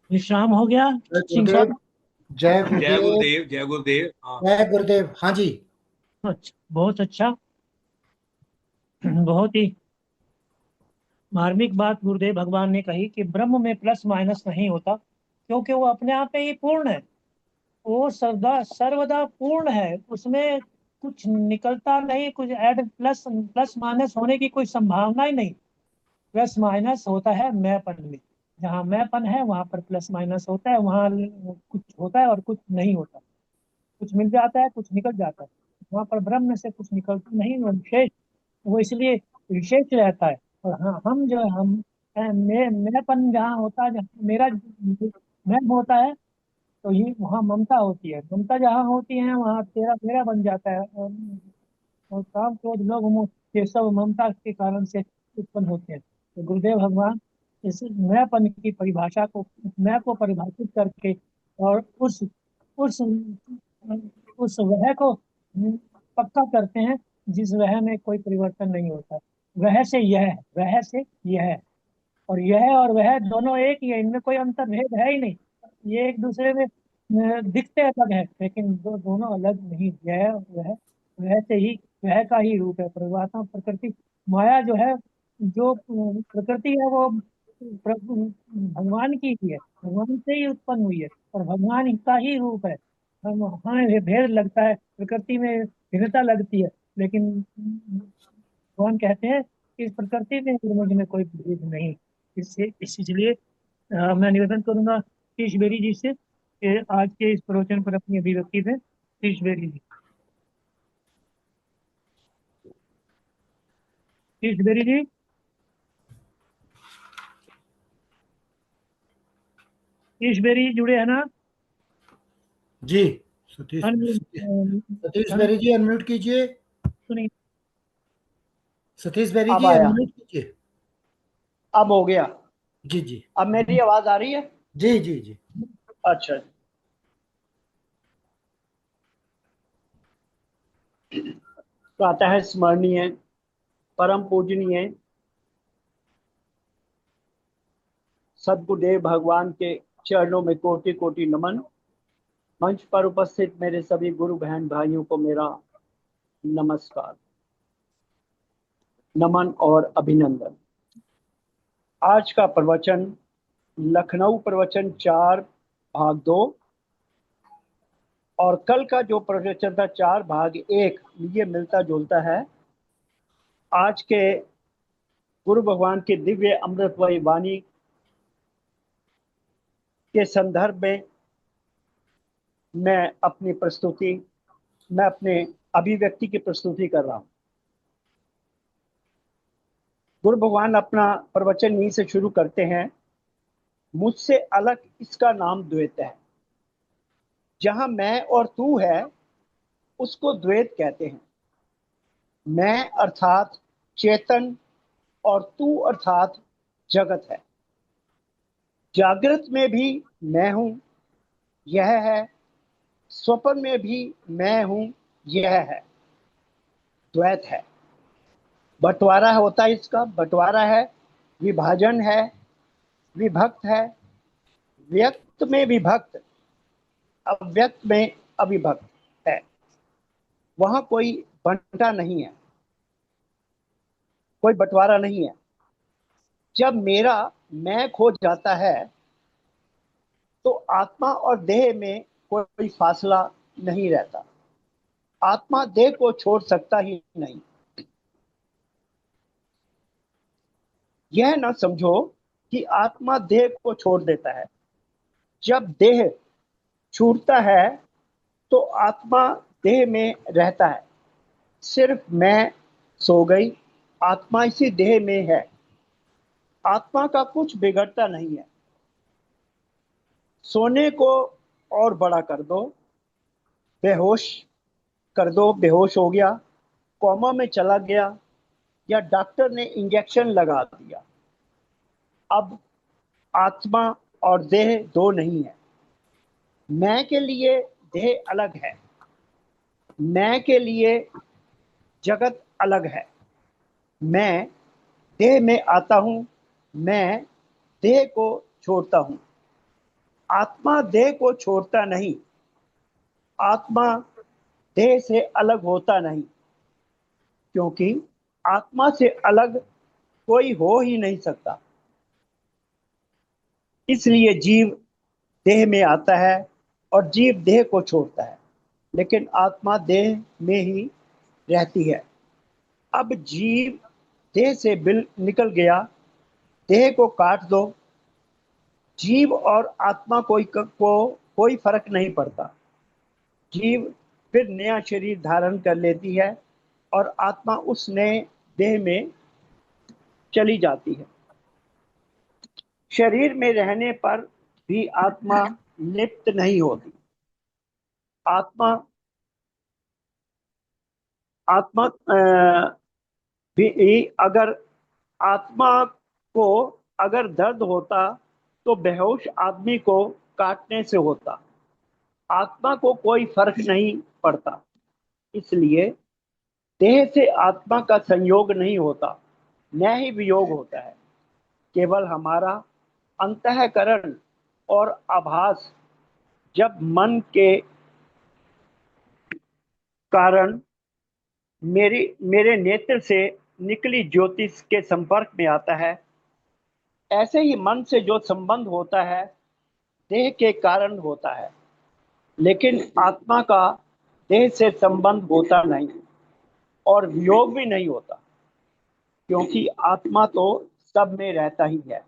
विश्राम हो गया सिंह गुरुदेव, साहब? जय जय गुरुदेव, गुरुदेव, जय गुरुदेव। हाँ, जय गुरुदेव। हाँ जी, अच्छा, बहुत अच्छा। बहुत ही मार्मिक बात गुरुदेव भगवान ने कही कि ब्रह्म में प्लस माइनस नहीं होता, क्योंकि वो अपने आप में ही पूर्ण है। वो सर्वदा सर्वदा पूर्ण है, उसमें कुछ निकलता नहीं, कुछ ऐड प्लस प्लस माइनस होने की कोई संभावना ही नहीं। प्लस माइनस होता है मैंपन में। जहाँ मैंपन है वहां पर प्लस माइनस होता है, वहां कुछ होता है और कुछ नहीं होता। कुछ मिल जाता है, कुछ निकल जाता है। वहां पर ब्रह्म से कुछ निकलता नहीं, वो विशेष, वो इसलिए विशेष रहता है। और हाँ, हम जो है, हम मेरापन जहाँ होता है, जहाँ मेरा मैं होता है, तो ये वहाँ ममता होती है। ममता जहाँ होती है वहाँ तेरा मेरा बन जाता है। और काम क्रोध लोभ मोह, ये सब ममता के कारण से उत्पन्न होते हैं। तो गुरुदेव भगवान इस मैंपन की परिभाषा को, मैं को परिभाषित करके, और उस उस वह को पक्का करते हैं, जिस वह में कोई परिवर्तन नहीं होता। वह से यह है, वह से यह है, और यह और वह दोनों एक ही है, इनमें कोई अंतर भेद है ही नहीं। ये एक दूसरे में दिखते अलग है, लेकिन दोनों अलग नहीं। यह और वह से ही, वह का ही रूप है। परमात्मा प्रकृति माया जो है, जो प्रकृति है, वो भगवान की ही है, भगवान से ही उत्पन्न हुई है, और भगवान का ही रूप है। हम हमें भेद लगता है, प्रकृति में भिन्नता लगती है, लेकिन भगवान कहते हैं कि इस प्रकृति में और मुझ में कोई भेद नहीं। इससे इसलिए मैं निवेदन करूंगा शीश बेरी जी से कि आज के इस प्रवचन पर अपनी अभिव्यक्ति दें। शीश बेरी जी, शीश बेरी जी। शीश बेरी जुड़े हैं ना? जी। सतीश सतीश बेरी जी अनम्यूट कीजिए। सुनिए, सतीश बेरी अब जी आया, अनम्यूट कीजिए। अब हो गया। जी जी अब मेरी आवाज आ रही है? जी जी जी। अच्छा, प्रातः स्मरणीय परम पूजनीय सदगुरुदेव भगवान के चरणों में कोटि कोटि नमन। मंच पर उपस्थित मेरे सभी गुरु बहन भाइयों को मेरा नमस्कार, नमन और अभिनंदन। आज का प्रवचन लखनऊ प्रवचन 4 भाग 2, और कल का जो प्रवचन था 4 भाग 1, ये मिलता जुलता है। आज के गुरु भगवान की दिव्य अमृतमयी वाणी के संदर्भ में मैं अपनी अभिव्यक्ति की प्रस्तुति कर रहा हूं। गुरु भगवान अपना प्रवचन यहीं से शुरू करते हैं। मुझसे अलग इसका नाम द्वैत है। जहां मैं और तू है उसको द्वैत कहते हैं। मैं अर्थात चेतन और तू अर्थात जगत है। जागृत में भी मैं हूं, यह है। स्वप्न में भी मैं हूं, यह है। द्वैत है। बंटवारा होता है, इसका बंटवारा है, विभाजन है, विभक्त है, व्यक्त में विभक्त, अव्यक्त में अविभक्त है। वहां कोई बंटा नहीं है, कोई बंटवारा नहीं है। जब मेरा मैं खो जाता है तो आत्मा और देह में कोई फासला नहीं रहता। आत्मा देह को छोड़ सकता ही नहीं। यह न समझो कि आत्मा देह को छोड़ देता है। जब देह छूटता है तो आत्मा देह में रहता है। सिर्फ मैं सो गई, आत्मा इसी देह में है। आत्मा का कुछ बिगड़ता नहीं है। सोने को और बड़ा कर दो, बेहोश कर दो, बेहोश हो गया, कोमा में चला गया, या डॉक्टर ने इंजेक्शन लगा दिया। अब आत्मा और देह दो नहीं है। मैं के लिए देह अलग है, मैं के लिए जगत अलग है। मैं देह में आता हूं, मैं देह को छोड़ता हूं। आत्मा देह को छोड़ता नहीं, आत्मा देह से अलग होता नहीं, क्योंकि आत्मा से अलग कोई हो ही नहीं सकता। इसलिए जीव देह में आता है और जीव देह को छोड़ता है, लेकिन आत्मा देह में ही रहती है। अब जीव देह से निकल गया, देह को काट दो, जीव और आत्मा को कोई फर्क नहीं पड़ता। जीव फिर नया शरीर धारण कर लेती है और आत्मा उस नए देह में चली जाती है। शरीर में रहने पर भी आत्मा लिप्त नहीं होती। आत्मा आत्मा भी अगर आत्मा को अगर दर्द होता तो बेहोश आदमी को काटने से होता। आत्मा को कोई फर्क नहीं पड़ता। इसलिए देह से आत्मा का संयोग नहीं होता, न ही वियोग होता है। केवल हमारा अंतःकरण और आभास जब मन के कारण मेरे नेत्र से निकली ज्योतिष के संपर्क में आता है, ऐसे ही मन से जो संबंध होता है देह के कारण होता है। लेकिन आत्मा का देह से संबंध होता नहीं और वियोग भी नहीं होता, क्योंकि आत्मा तो सब में रहता ही है।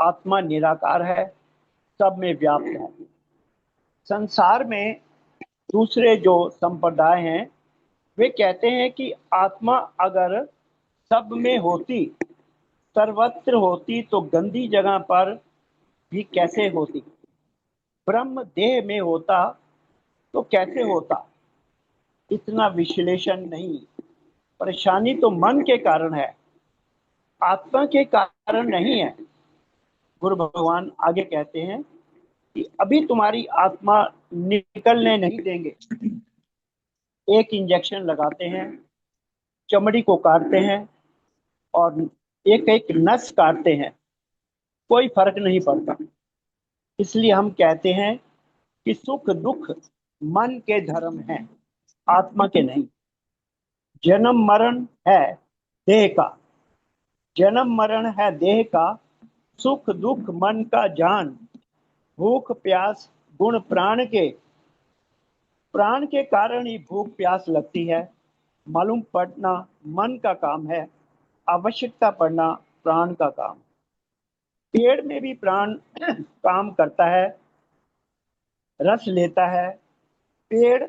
आत्मा निराकार है, सब में व्याप्त है। संसार में दूसरे जो संप्रदाय हैं वे कहते हैं कि आत्मा अगर सब में होती, सर्वत्र होती, तो गंदी जगह पर भी कैसे होती? ब्रह्म देह में होता तो कैसे होता? इतना विश्लेषण नहीं। परेशानी तो मन के कारण है, आत्मा के कारण नहीं है। गुरु भगवान आगे कहते हैं कि अभी तुम्हारी आत्मा निकलने नहीं देंगे। एक इंजेक्शन लगाते हैं, चमड़ी को काटते हैं और एक एक नस काटते हैं, कोई फर्क नहीं पड़ता। इसलिए हम कहते हैं कि सुख दुख मन के धर्म हैं, आत्मा के नहीं। जन्म मरण है देह का, जन्म मरण है देह का, सुख दुख मन का जान। भूख प्यास गुण प्राण के कारण ही भूख प्यास लगती है। मालूम पड़ना मन का काम है, आवश्यकता पड़ना प्राण का काम। पेड़ में भी प्राण काम करता है, रस लेता है। पेड़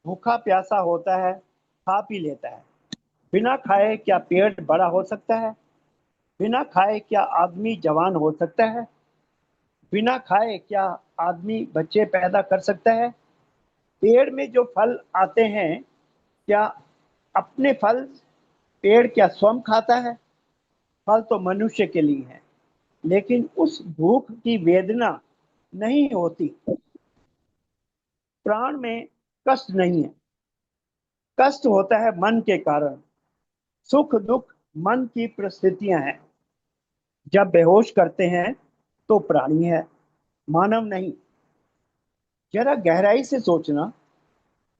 भूखा प्यासा होता है, खा पी लेता है। बिना खाए क्या पेड़ बड़ा हो सकता है? बिना खाए क्या आदमी जवान हो सकता है? बिना खाए क्या आदमी बच्चे पैदा कर सकता है? पेड़ में जो फल आते हैं, क्या अपने फल पेड़ क्या स्वयं खाता है? फल तो मनुष्य के लिए है, लेकिन उस भूख की वेदना नहीं होती। प्राण में कष्ट नहीं है, कष्ट होता है मन के कारण। सुख दुख मन की परिस्थितियां हैं। जब बेहोश करते हैं तो प्राणी है, मानव नहीं। जरा गहराई से सोचना,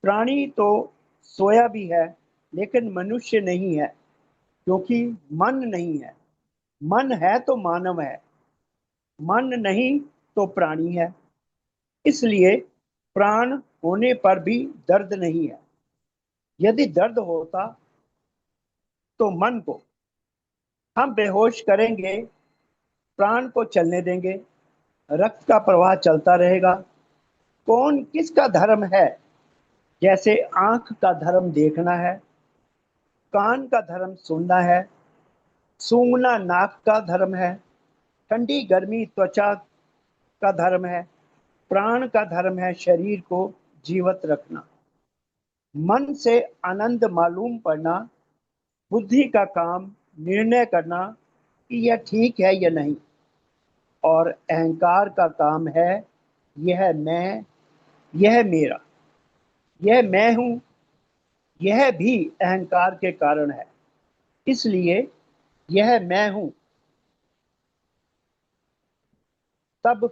प्राणी तो सोया भी है, लेकिन मनुष्य नहीं है, क्योंकि मन नहीं है। मन है तो मानव है, मन नहीं तो प्राणी है। इसलिए प्राण होने पर भी दर्द नहीं है। यदि दर्द होता तो मन को हम बेहोश करेंगे, प्राण को चलने देंगे, रक्त का प्रवाह चलता रहेगा। कौन किसका धर्म है? जैसे आंख का धर्म देखना है, कान का धर्म सुनना है, सूंघना नाक का धर्म है, ठंडी गर्मी त्वचा का धर्म है, प्राण का धर्म है शरीर को जीवित रखना। मन से आनंद मालूम पड़ना, बुद्धि का काम निर्णय करना कि यह ठीक है या नहीं, और अहंकार का काम है यह मैं, यह मेरा, यह मैं हूं। यह भी अहंकार के कारण है। इसलिए यह मैं हूं, तब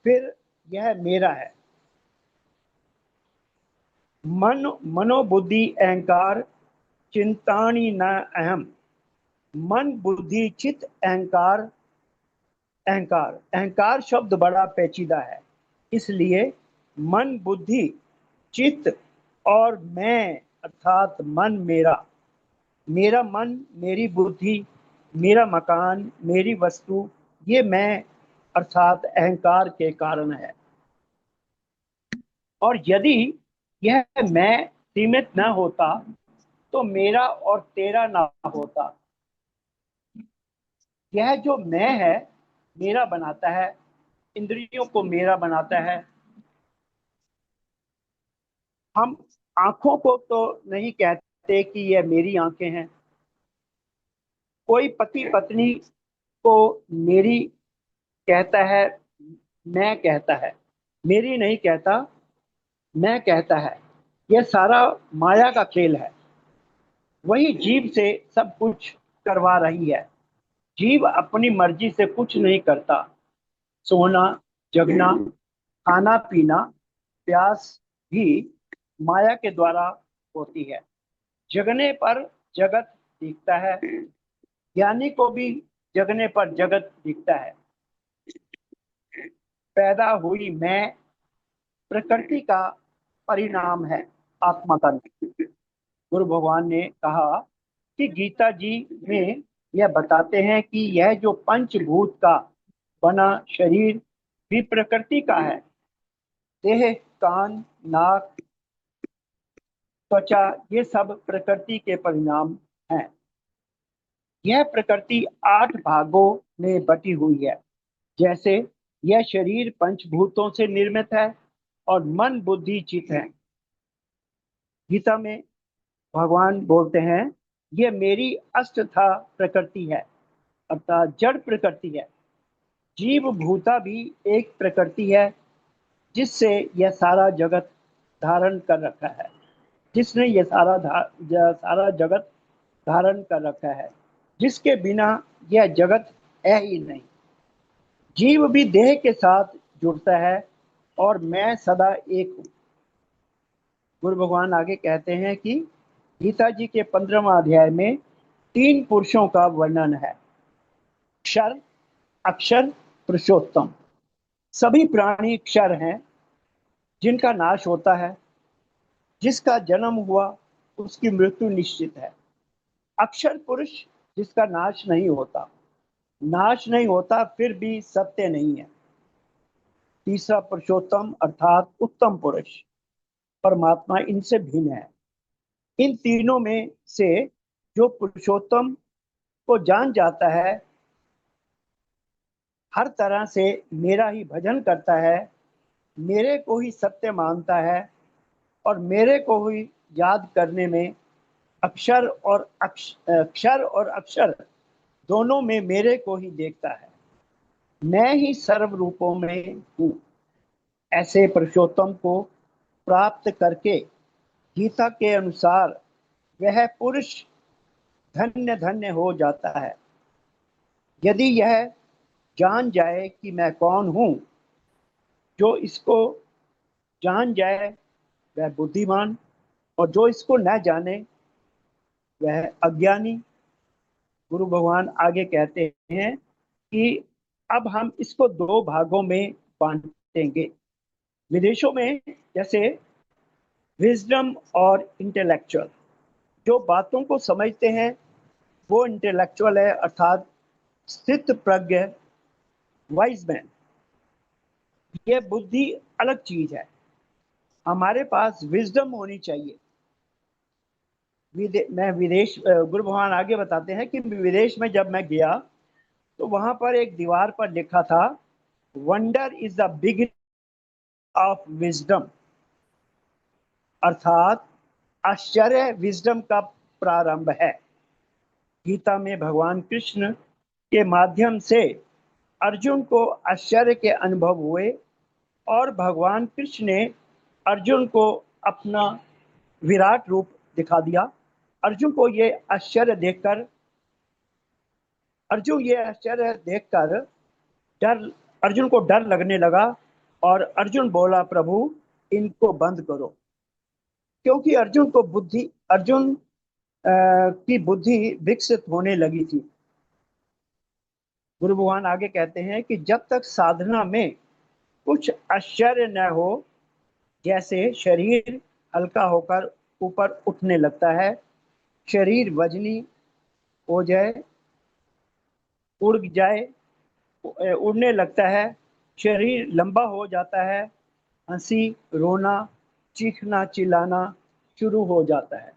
फिर यह मेरा है। मनोबुद्धि अहंकार चिंतानी न अहम। मन बुद्धि चित्त अहंकार। अहंकार अहंकार शब्द बड़ा पेचीदा है, इसलिए मन बुद्धि चित्त और मैं अर्थात मन मेरा, मेरा मन मेरी बुद्धि, मेरा मकान मेरी वस्तु, ये मैं अर्थात अहंकार के कारण है। और यदि यह मैं सीमित न होता तो मेरा और तेरा ना होता। यह जो मैं है मेरा बनाता है, इंद्रियों को मेरा बनाता है। हम आंखों को तो नहीं कहते कि यह मेरी आंखें हैं। कोई पति पत्नी को मेरी कहता है, मैं कहता है, मेरी नहीं कहता, मैं कहता है। यह सारा माया का खेल है। वही जीव से सब कुछ करवा रही है। जीव अपनी मर्जी से कुछ नहीं करता। सोना जगना खाना पीना प्यास भी माया के द्वारा होती है। जगने पर जगत दिखता है, ज्ञानी को भी जगने पर जगत दिखता है। पैदा हुई मैं प्रकृति का परिणाम है, आत्मा का नहीं। गुरु भगवान ने कहा कि गीता जी में यह बताते हैं कि यह जो पंचभूत का बना शरीर भी प्रकृति का है। देह कान नाक त्वचा ये सब प्रकृति के परिणाम हैं। यह प्रकृति 8 भागों में बटी हुई है। जैसे यह शरीर पंचभूतों से निर्मित है और मन बुद्धि चित्त है। गीता में भगवान बोलते हैं यह मेरी अष्टधा प्रकृति है, अर्थात जड़ प्रकृति है। जीव भूता भी एक प्रकृति है जिससे यह सारा जगत धारण कर रखा है, जिसने यह सारा जगत धारण कर रखा है, जिसके बिना यह जगत है ही नहीं। जीव भी देह के साथ जुड़ता है और मैं सदा एक हूँ। गुरु भगवान आगे कहते हैं कि गीता जी के 15वां अध्याय में 3 पुरुषों का वर्णन है, क्षर अक्षर पुरुषोत्तम। सभी प्राणी क्षर हैं जिनका नाश होता है, जिसका जन्म हुआ उसकी मृत्यु निश्चित है। अक्षर पुरुष जिसका नाश नहीं होता फिर भी सत्य नहीं है। तीसरा पुरुषोत्तम अर्थात उत्तम पुरुष परमात्मा इनसे भिन्न है। इन तीनों में से जो पुरुषोत्तम को जान जाता है, हर तरह से मेरा ही भजन करता है, मेरे को ही सत्य मानता है और मेरे को ही याद करने में अक्षर और अक्षर दोनों में मेरे को ही देखता है। मैं ही सर्व रूपों में हूँ। ऐसे पुरुषोत्तम को प्राप्त करके गीता के अनुसार वह पुरुष धन्य धन्य हो जाता है। यदि यह जान जाए कि मैं कौन हूँ, जो इसको जान जाए वह बुद्धिमान, और जो इसको न जाने वह अज्ञानी। गुरु भगवान आगे कहते हैं कि अब हम इसको दो भागों में बांटेंगे। विदेशों में जैसे विजडम और इंटेलेक्चुअल, जो बातों को समझते हैं वो इंटेलेक्चुअल है, अर्थात स्थित प्रज्ञ वाइज मैन। ये बुद्धि अलग चीज है। हमारे पास विजडम होनी चाहिए। गुरु भगवान आगे बताते हैं कि विदेश में जब मैं गया तो वहां पर एक दीवार पर लिखा था, wonder is the beginning of wisdom, अर्थात आश्चर्य विजडम का प्रारंभ है। गीता में भगवान कृष्ण के माध्यम से अर्जुन को आश्चर्य के अनुभव हुए और भगवान कृष्ण ने अर्जुन को अपना विराट रूप दिखा दिया। अर्जुन ये आश्चर्य देखकर अर्जुन को डर लगने लगा और अर्जुन बोला, प्रभु इनको बंद करो, क्योंकि अर्जुन की बुद्धि विकसित होने लगी थी। गुरु भगवान आगे कहते हैं कि जब तक साधना में कुछ आश्चर्य न हो, जैसे शरीर हल्का होकर ऊपर उठने लगता है, शरीर वजनी हो जाए, उड़ने लगता है, शरीर लंबा हो जाता है, हंसी, रोना, चीखना, चिल्लाना शुरू हो जाता है,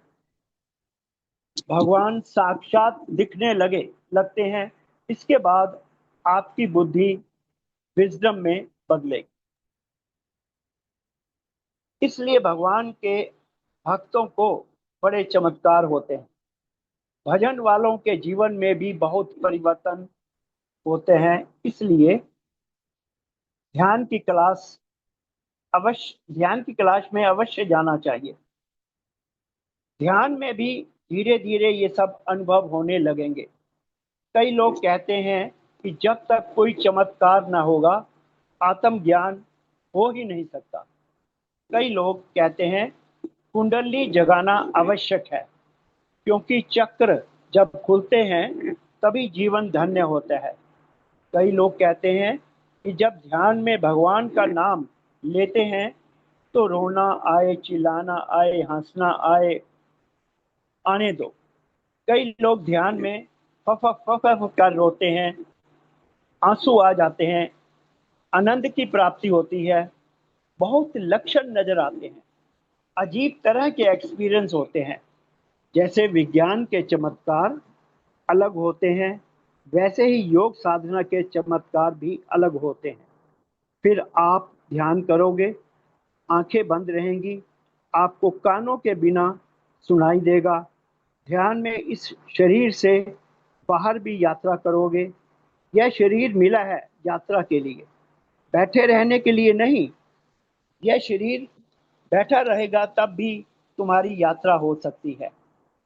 भगवान साक्षात दिखने लगते हैं, इसके बाद आपकी बुद्धि विजडम में बदलेगी। इसलिए भगवान के भक्तों को बड़े चमत्कार होते हैं। भजन वालों के जीवन में भी बहुत परिवर्तन होते हैं। इसलिए ध्यान की क्लास में अवश्य जाना चाहिए। ध्यान में भी धीरे धीरे ये सब अनुभव होने लगेंगे। कई लोग कहते हैं कि जब तक कोई चमत्कार न होगा आत्मज्ञान हो ही नहीं सकता। कई लोग कहते हैं कुंडली जगाना आवश्यक है, क्योंकि चक्र जब खुलते हैं तभी जीवन धन्य होता है। कई लोग कहते हैं कि जब ध्यान में भगवान का नाम लेते हैं तो रोना आए, चिल्लाना आए, हंसना आने दो। कई लोग ध्यान में फफ कर रोते हैं, आंसू आ जाते हैं, आनंद की प्राप्ति होती है, बहुत लक्षण नजर आते हैं, अजीब तरह के एक्सपीरियंस होते हैं। जैसे विज्ञान के चमत्कार अलग होते हैं, वैसे ही योग साधना के चमत्कार भी अलग होते हैं। फिर आप ध्यान करोगे, आंखें बंद रहेंगी, आपको कानों के बिना सुनाई देगा। ध्यान में इस शरीर से बाहर भी यात्रा करोगे। यह शरीर मिला है यात्रा के लिए, बैठे रहने के लिए नहीं। यह शरीर बैठा रहेगा तब भी तुम्हारी यात्रा हो सकती है।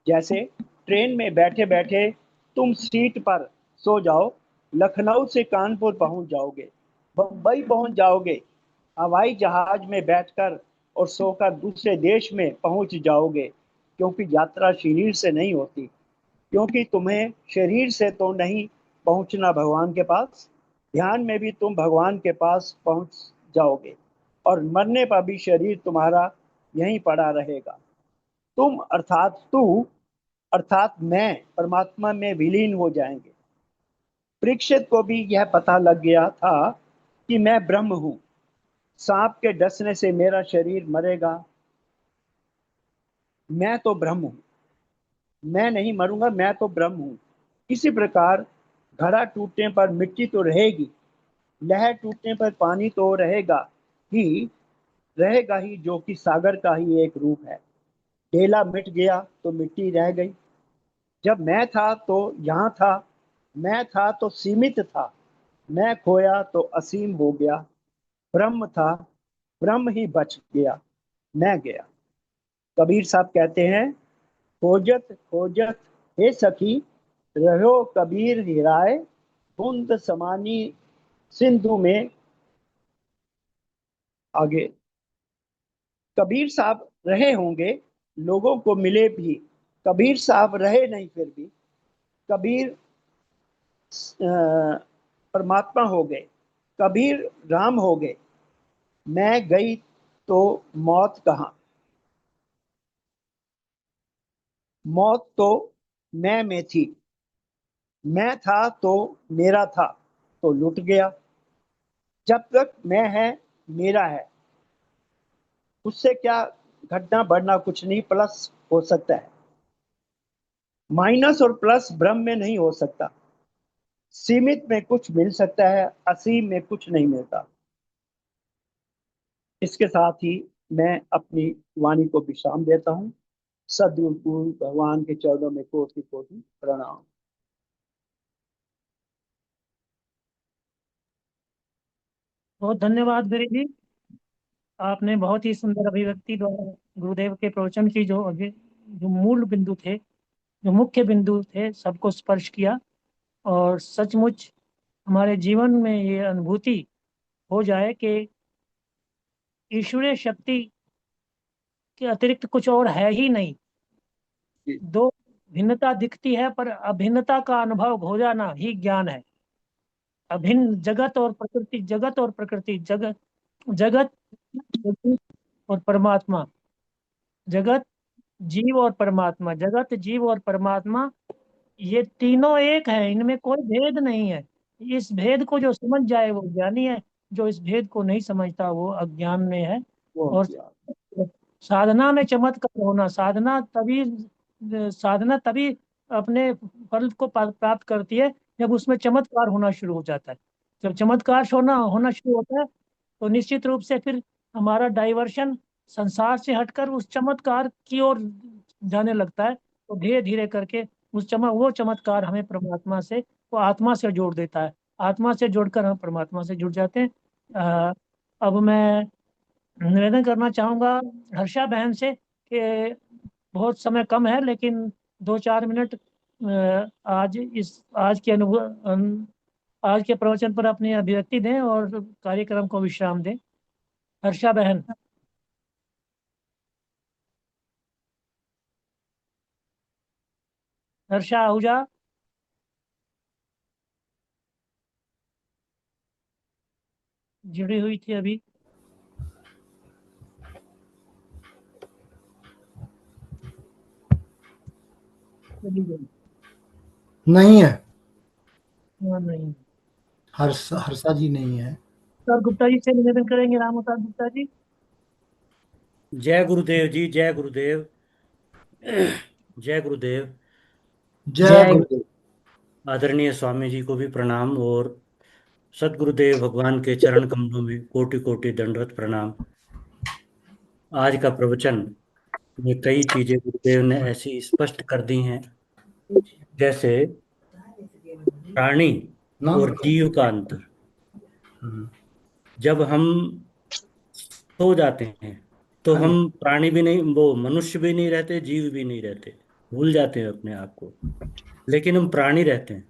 जैसे ट्रेन में बैठे बैठे तुम सीट पर सो जाओ, लखनऊ से कानपुर पहुंच जाओगे, बम्बई पहुंच जाओगे, हवाई जहाज में बैठकर और सोकर दूसरे देश में पहुंच जाओगे, क्योंकि यात्रा शरीर से नहीं होती। क्योंकि तुम्हें शरीर से तो नहीं पहुंचना भगवान के पास, ध्यान में भी तुम भगवान के पास पहुंच जाओगे और मरने पर भी शरीर तुम्हारा यहीं पड़ा रहेगा। तुम अर्थात मैं परमात्मा में विलीन हो जाएंगे। परीक्षित को भी यह पता लग गया था कि मैं ब्रह्म हूं, सांप के डसने से मेरा शरीर मरेगा, मैं तो ब्रह्म हूँ, मैं नहीं मरूंगा, मैं तो ब्रह्म हूँ। इसी प्रकार घड़ा टूटने पर मिट्टी तो रहेगी, लहर टूटने पर पानी तो ही रहेगा ही, जो कि सागर का ही एक रूप है। ढेला मिट गया तो मिट्टी रह गई। जब मैं था तो यहाँ था, मैं था तो सीमित था, मैं खोया तो असीम हो गया। ब्रह्म था, ब्रह्म ही बच गया, मैं गया। कबीर साहब कहते हैं, खोजत खोजत हे सखी, रहो कबीर हिराए, बूंद समानी सिंधु में। आगे कबीर साहब रहे होंगे, लोगों को मिले भी, कबीर साहब रहे नहीं फिर भी। कबीर परमात्मा हो गए, कबीर राम हो गए। मैं गई तो मौत कहाँ, मौत तो मैं में थी। मैं था तो मेरा था, तो लुट गया। जब तक मैं है, मेरा है, उससे क्या घटना बढ़ना कुछ नहीं, प्लस हो सकता है। माइनस और प्लस ब्रह्म में नहीं हो सकता। सीमित में कुछ मिल सकता है, असीम में कुछ नहीं मिलता। इसके साथ ही मैं अपनी वाणी को विश्राम देता हूँ। सदगुरु भगवान के चरणों में कोटि कोटि प्रणाम। बहुत धन्यवाद गुरु जी। आपने बहुत ही सुंदर अभिव्यक्ति द्वारा गुरुदेव के प्रवचन की जो मूल बिंदु थे, जो मुख्य बिंदु थे, सबको स्पर्श किया। और सचमुच हमारे जीवन में ये अनुभूति हो जाए कि ईश्वरीय शक्ति के अतिरिक्त कुछ और है ही नहीं। दो भिन्नता दिखती है, पर अभिन्नता का अनुभव हो जाना ही ज्ञान है। अभिन्न जगत और प्रकृति, जगत और प्रकृति, जगत जगत और परमात्मा, जगत जीव और परमात्मा, जगत जीव और परमात्मा, ये तीनों एक है, इनमें कोई भेद नहीं है। इस भेद को जो समझ जाए वो ज्ञानी है, जो इस भेद को नहीं समझता वो अज्ञान में है। वो और क्या। साधना में चमत्कार होना, साधना तभी अपने फल को प्राप्त करती है जब उसमें चमत्कार होना शुरू हो जाता है। जब चमत्कार होना होना शुरू होता है तो निश्चित रूप से फिर हमारा डाइवर्शन संसार से हटकर उस चमत्कार की ओर जाने लगता है। तो धीरे धीरे करके वो चमत्कार हमें परमात्मा से, वो आत्मा से जोड़ देता है। आत्मा से जोड़कर हम परमात्मा से जुड़ जाते हैं। अब मैं निवेदन करना चाहूंगा हर्षा बहन से कि बहुत समय कम है, लेकिन 2-4 मिनट आज के प्रवचन पर अपनी अभिव्यक्ति दें और कार्यक्रम को विश्राम दें। हर्षा बहन। हर्षा आहूजा। जुड़ी हुई थी अभी। चली गई। नहीं है, हाँ, नहीं। हर्षा जी नहीं है। सर गुप्ता जी से निवेदन करेंगे, राम अवतार गुप्ता जी। जय गुरुदेव जी, जय गुरुदेव। जय गुरुदेव। जय जय गुरुदेव। आदरणीय स्वामी जी को भी प्रणाम, और सदगुरुदेव भगवान के चरण कमलों में कोटि कोटि दंडवत प्रणाम। आज का प्रवचन में कई चीजें गुरुदेव ने ऐसी स्पष्ट कर दी हैं, जैसे प्राणी नाम और बताओ। जीव का अंतर। हम्म, जब हम सो जाते हैं तो हाँ जी। हम प्राणी भी नहीं, वो मनुष्य भी नहीं रहते, जीव भी नहीं रहते, भूल जाते हैं अपने आप को। लेकिन हम प्राणी रहते हैं,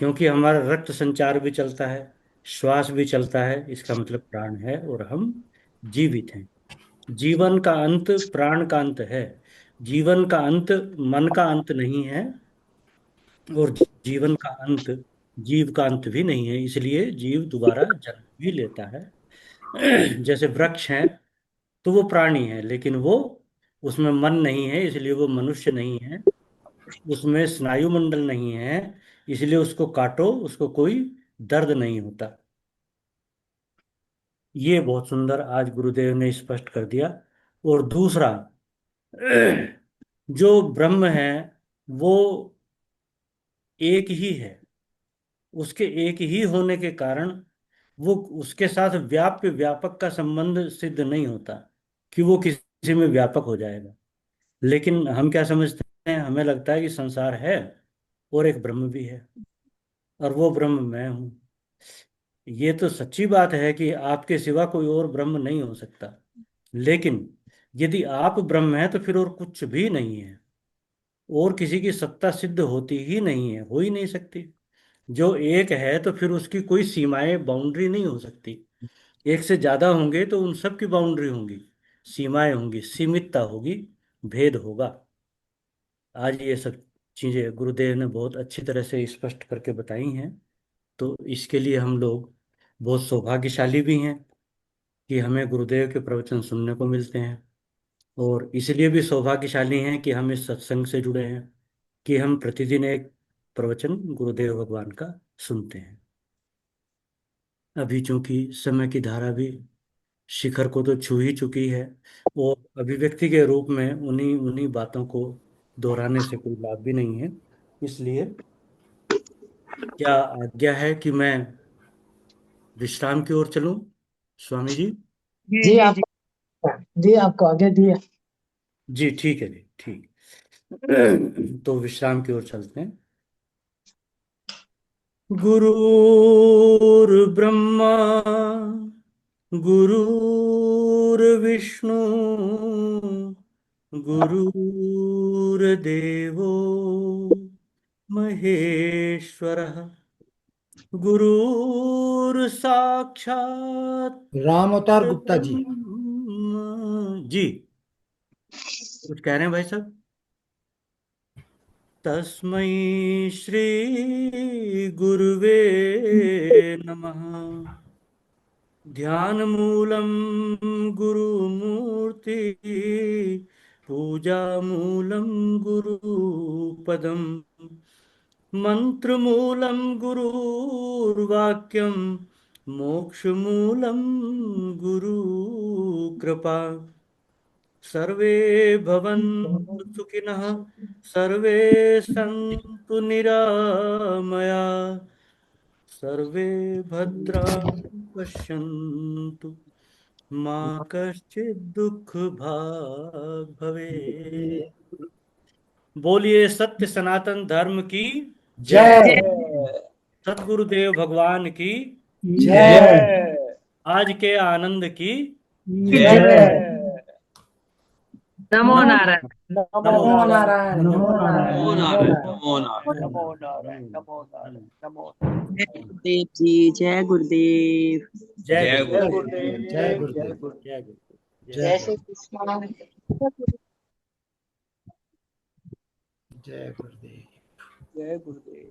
क्योंकि हमारा रक्त संचार भी चलता है, श्वास भी चलता है, इसका मतलब प्राण है, और हम जीवित हैं। जीवन का अंत प्राण का अंत है। जीवन का अंत मन का अंत नहीं है, और जीवन का अंत जीव का अंत भी नहीं है, इसलिए जीव दोबारा जन्म भी लेता है। जैसे वृक्ष है तो वो प्राणी है, लेकिन वो, उसमें मन नहीं है, इसलिए वो मनुष्य नहीं है। उसमें स्नायु मंडल नहीं है, इसलिए उसको काटो, उसको कोई दर्द नहीं होता। ये बहुत सुंदर आज गुरुदेव ने स्पष्ट कर दिया। और दूसरा, जो ब्रह्म है वो एक ही है। उसके एक ही होने के कारण वो उसके साथ व्याप्य व्यापक का संबंध सिद्ध नहीं होता कि वो किसी में व्यापक हो जाएगा। लेकिन हम क्या समझते हैं, हमें लगता है कि संसार है और एक ब्रह्म भी है और वो ब्रह्म मैं हूं। ये तो सच्ची बात है कि आपके सिवा कोई और ब्रह्म नहीं हो सकता। लेकिन यदि आप ब्रह्म हैं तो फिर और कुछ भी नहीं है, और किसी की सत्ता सिद्ध होती ही नहीं है, हो ही नहीं सकती। जो एक है तो फिर उसकी कोई सीमाएं बाउंड्री नहीं हो सकती। एक से ज्यादा होंगे तो उन सब की बाउंड्री होंगी, सीमाएं होंगी, सीमितता होगी, भेद होगा। आज ये सब चीजें गुरुदेव ने बहुत अच्छी तरह से स्पष्ट करके बताई हैं। तो इसके लिए हम लोग बहुत सौभाग्यशाली भी हैं कि हमें गुरुदेव के प्रवचन सुनने को मिलते हैं, और इसलिए भी सौभाग्यशाली हैं कि हम इस सत्संग से जुड़े हैं, कि हम प्रतिदिन एक प्रवचन गुरुदेव भगवान का सुनते हैं। अभी चूंकि समय की धारा भी शिखर को तो छू ही चुकी है, और अभिव्यक्ति के रूप में उन्हीं उन्हीं बातों को दोहराने से कोई लाभ भी नहीं है। इसलिए क्या आज्ञा है कि मैं विश्राम की ओर चलूं, स्वामी जी? जी जी जी आप जी। जी आपको आगे दिया। जी ठीक है जी, ठीक। तो विश्राम की ओर चलते हैं। गुरुर्ब्रह्मा गुरुर्विष्णु गुरुर्देवो महेश्वरः, गुरुर्साक्षात् राम अवतार गुप्ता जी। ब्रह्म। जी कुछ कह रहे हैं भाई साहब? तस्मै श्री गुरुवे नमः। ध्यानमूलं गुरुमूर्ति, पूजामूलं गुरुपदम्, मन्त्रमूलं गुरुर्वाक्यं, मोक्षमूलं गुरुकृपा। सर्वे भवन्तु सुखिनः, सर्वे सन्तु निरामया, सर्वे भद्राणि पश्यन्तु, मा कश्चित् दुःख भाग् भवेत्। बोलिए सत्य सनातन धर्म की जय। जय सद्गुरुदेव भगवान की जय जय आज के आनंद की जय। जय। नमो नमो नारायण। नमो नमो नमो नारायण। नारायण, नमो नारायण, नमो नमो नारायण, नारायण। नमो नारायण। नमो नारायण। नमो नारायण। नमो जय गुरुदेव जी, जय गुरुदेव। जय जय जय गुरुदेव। गुरुदेव। जय गुरुदेव। जय गुरुदेव। गुरुदेव। जय गुरुदेव। जय जय श्री गुरुदेव। कृष्ण। जय गुरुदेव। जय गुरुदेव।